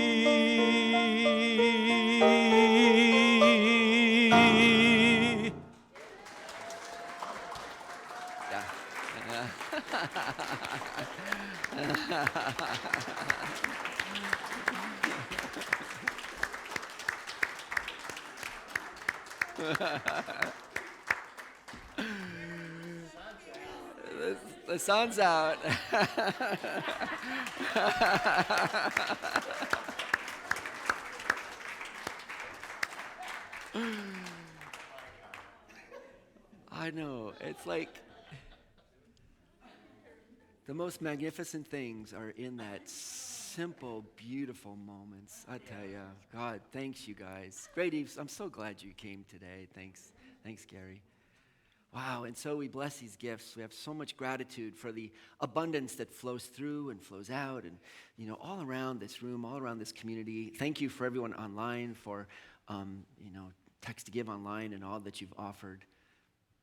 The sun's out. I know. It's like The most magnificent things are in that simple, beautiful moments. I tell you, God, thanks you guys. Grady, I'm so glad you came today. Thanks, Gary. Wow, and so we bless these gifts. We have so much gratitude for the abundance that flows through and flows out and, all around this room, all around this community. Thank you for everyone online for, Text to Give online and all that you've offered.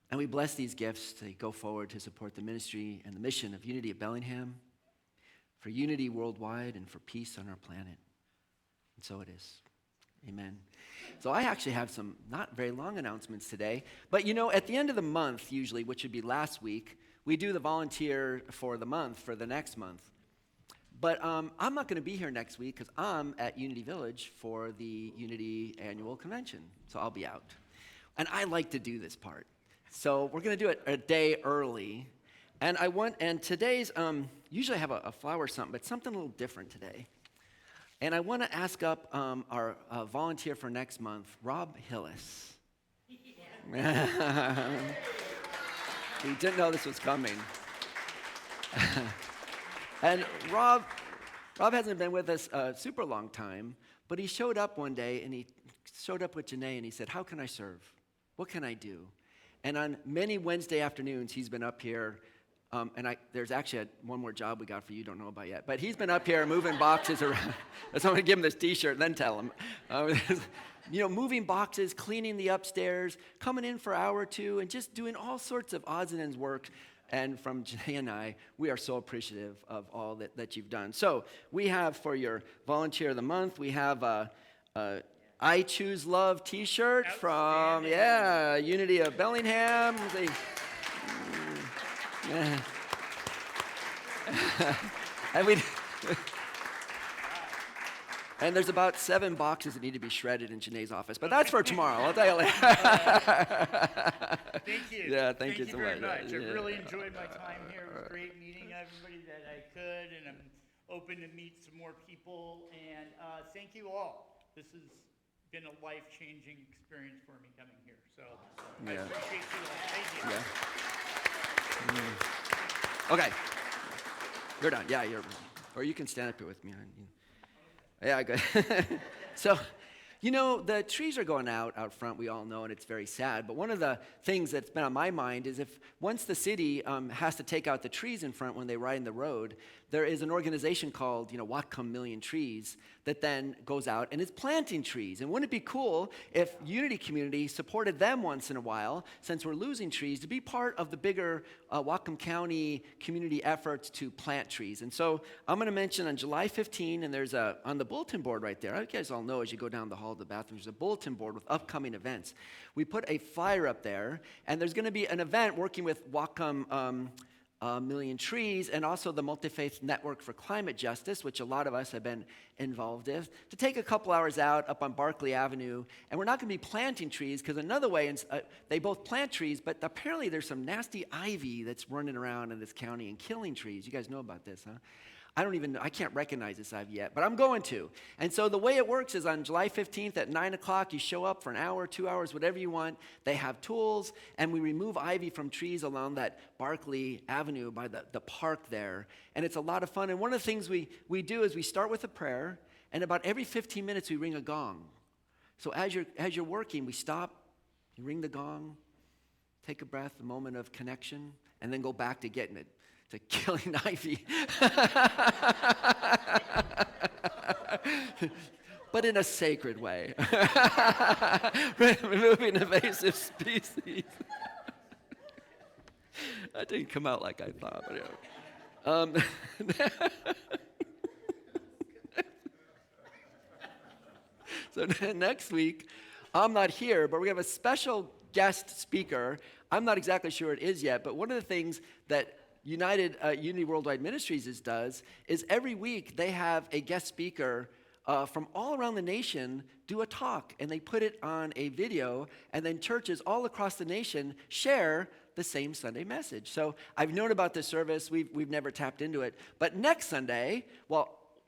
And we bless these gifts to go forward to support the ministry and the mission of Unity at Bellingham, for unity worldwide and for peace on our planet. And so it is. Amen. So I actually have some not very long announcements today. But at the end of the month, usually, which would be last week, we do the volunteer for the month, for the next month. But I'm not going to be here next week because I'm at Unity Village for the Unity Annual Convention. So I'll be out. And I like to do this part. So we're going to do it a day early. And today's, usually I have a flower or something, but something a little different today. And I want to ask up our volunteer for next month, Rob Hillis. He didn't know this was coming. And Rob hasn't been with us a super long time, but he showed up one day, and he showed up with Janae, and he said, how can I serve? What can I do? And on many Wednesday afternoons, he's been up here. There's actually one more job we got for you, don't know about yet. But he's been up here moving boxes around. So I'm going to give him this T-shirt and then tell him. Moving boxes, cleaning the upstairs, coming in for an hour or two, and just doing all sorts of odds and ends work. And from Janae and I, we are so appreciative of all that you've done. So we have for your Volunteer of the Month, we have I Choose Love T-shirt from, Unity of Bellingham. And there's about 7 boxes that need to be shredded in Janae's office, but that's for tomorrow. I'll tell you later. Thank you. Yeah, thank you so very much. much. I really enjoyed my time here. It was great meeting everybody that I could, and I'm open to meet some more people. And thank you all. This has been a life-changing experience for me coming here. So I appreciate you all. Thank you. Yeah. Okay. You're done. Yeah, or you can stand up here with me. Yeah, good. So, the trees are going out front, we all know, and it's very sad. But one of the things that's been on my mind is once the city has to take out the trees in front when they widen the road, there is an organization called, Whatcom Million Trees that then goes out and is planting trees. And wouldn't it be cool if Unity Community supported them once in a while, since we're losing trees, to be part of the bigger Whatcom County community efforts to plant trees? And so I'm going to mention on July 15, and there's on the bulletin board right there, you guys all know as you go down the hall to the bathroom, there's a bulletin board with upcoming events. We put a flyer up there, and there's going to be an event working with Whatcom Million Trees and also the Multi-Faith Network for Climate Justice, which a lot of us have been involved in, to take a couple hours out up on Barclay Avenue. And we're not going to be planting trees because another way, they both plant trees, but apparently there's some nasty ivy that's running around in this county and killing trees. You guys know about this, huh? I can't recognize this ivy yet, but I'm going to. And so the way it works is on July 15th at 9 o'clock, you show up for an hour, 2 hours, whatever you want. They have tools, and we remove ivy from trees along that Barclay Avenue by the park there. And it's a lot of fun. And one of the things we do is we start with a prayer, and about every 15 minutes we ring a gong. So as you're working, we stop, you ring the gong, take a breath, a moment of connection, and then go back to getting it. To killing ivy. But in a sacred way. Removing invasive species. That didn't come out like I thought, but So next week, I'm not here, but we have a special guest speaker. I'm not exactly sure it is yet, but one of the things that Unity Worldwide Ministries does is every week they have a guest speaker from all around the nation do a talk, and they put it on a video, and then churches all across the nation share the same Sunday message. So I've known about this service. We've never tapped into it. But next Sunday,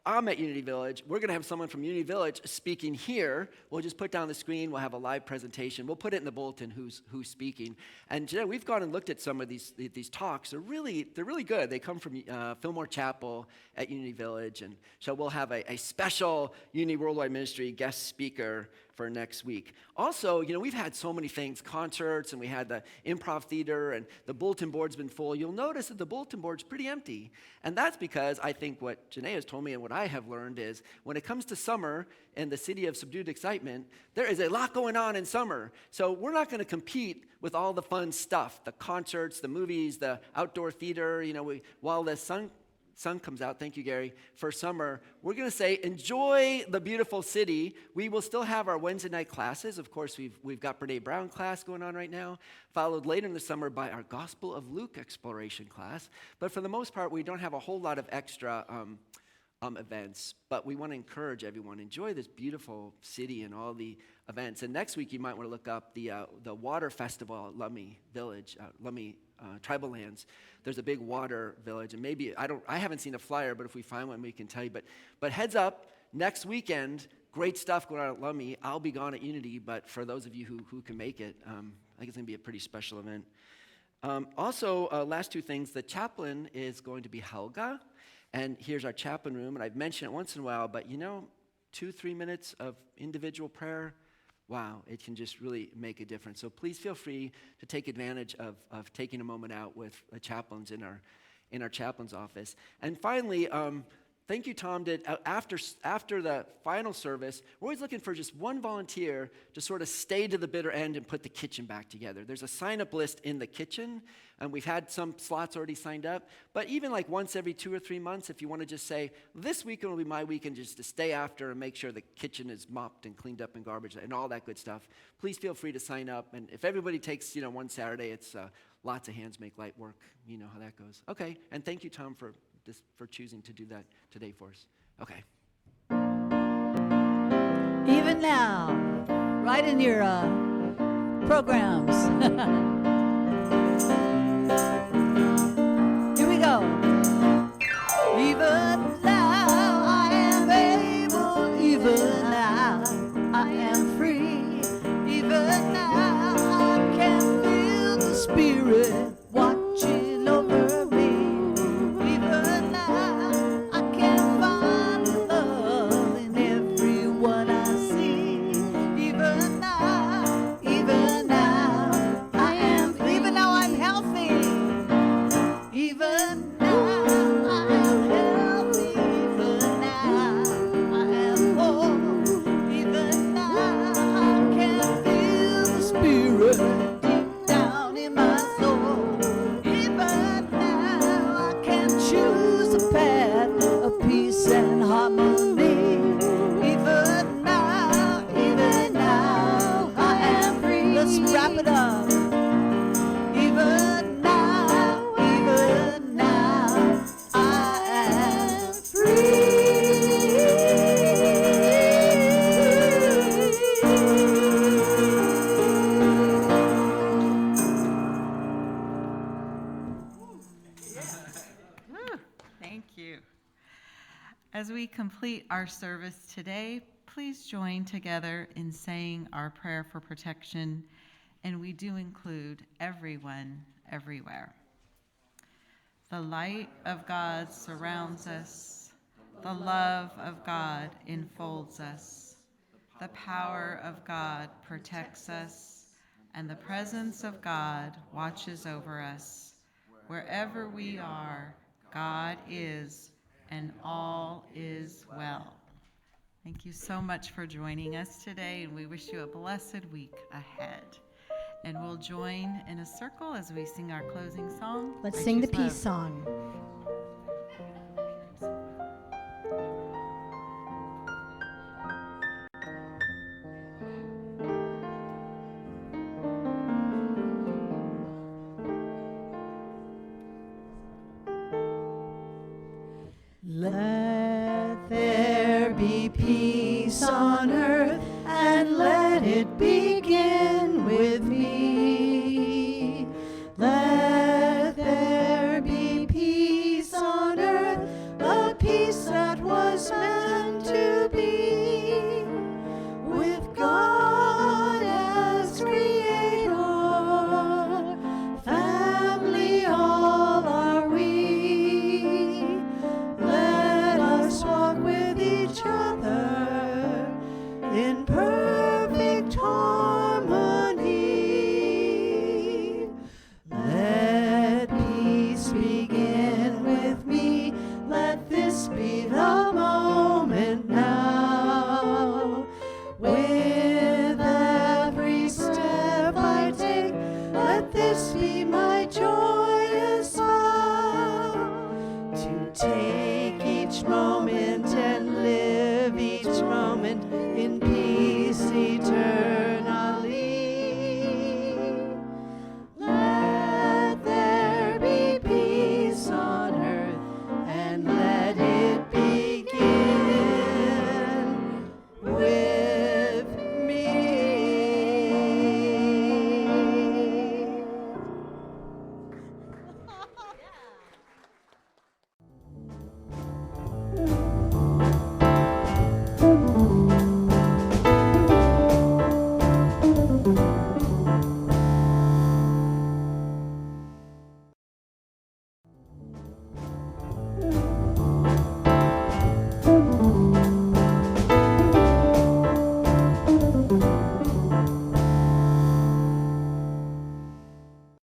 I'm at Unity Village, we're going to have someone from Unity Village speaking here. We'll just put down the screen. We'll have a live presentation. We'll put it in the bulletin who's speaking. And today we've gone and looked at some of these talks. They're really good. They come from Fillmore Chapel at Unity Village. And so we'll have a special Unity Worldwide Ministry guest speaker for next week. Also, we've had so many things, concerts, and we had the improv theater, and the bulletin board's been full. You'll notice that the bulletin board's pretty empty. And that's because I think what Janae has told me and what I have learned is when it comes to summer in the city of subdued excitement, there is a lot going on in summer. So we're not going to compete with all the fun stuff, the concerts, the movies, the outdoor theater. While the sun comes out, thank you, Gary, for summer, we're going to say, enjoy the beautiful city. We will still have our Wednesday night classes. Of course, we've got Brahe Brown class going on right now, followed later in the summer by our Gospel of Luke exploration class. But for the most part, we don't have a whole lot of extra events. But we want to encourage everyone, enjoy this beautiful city and all the events. And next week, you might want to look up the water festival at Lummi Village, Lummi Tribal Lands. There's a big water village, and maybe I haven't seen a flyer, but if we find one, we can tell you. But heads up, next weekend, great stuff going on at Lummi. I'll be gone at Unity, but for those of you who can make it, I think it's going to be a pretty special event. Also, last two things. The chaplain is going to be Helga, and here's our chaplain room. And I've mentioned it once in a while, but 2-3 minutes of individual prayer. Wow, it can just really make a difference. So please feel free to take advantage of taking a moment out with the chaplains in our chaplain's office. And finally, thank you, Tom. After the final service, we're always looking for just one volunteer to sort of stay to the bitter end and put the kitchen back together. There's a sign-up list in the kitchen, and we've had some slots already signed up. But even like once every 2 or 3 months, if you want to just say, this weekend will be my weekend just to stay after and make sure the kitchen is mopped and cleaned up and garbage and all that good stuff, please feel free to sign up. And if everybody takes, one Saturday, it's lots of hands make light work. You know how that goes. Okay, and thank you, Tom, for choosing to do that today for us. Okay. Even now, right in your programs. Here we go. Even now I am able, even now I am free, even now I can feel the Spirit watching over me. Even now I can find love in everyone I see. Even now I am, even now I'm healthy. Even now I am healthy. Even now I am whole. Even now I can feel the Spirit deep down in my soul. Even now I can choose a path of peace and harmony. Even now I am free. Let's wrap it up. Even now I am free. Thank you. As we complete our service today, please join together in saying our prayer for protection, and we do include everyone, everywhere. The light of God surrounds us. The love of God enfolds us. The power of God protects us, and the presence of God watches over us. Wherever we are, God is, and all is well. Thank you so much for joining us today, and we wish you a blessed week ahead. And we'll join in a circle as we sing our closing song. Let's I sing the Choose peace Love. song. Let there be peace on earth, and let it be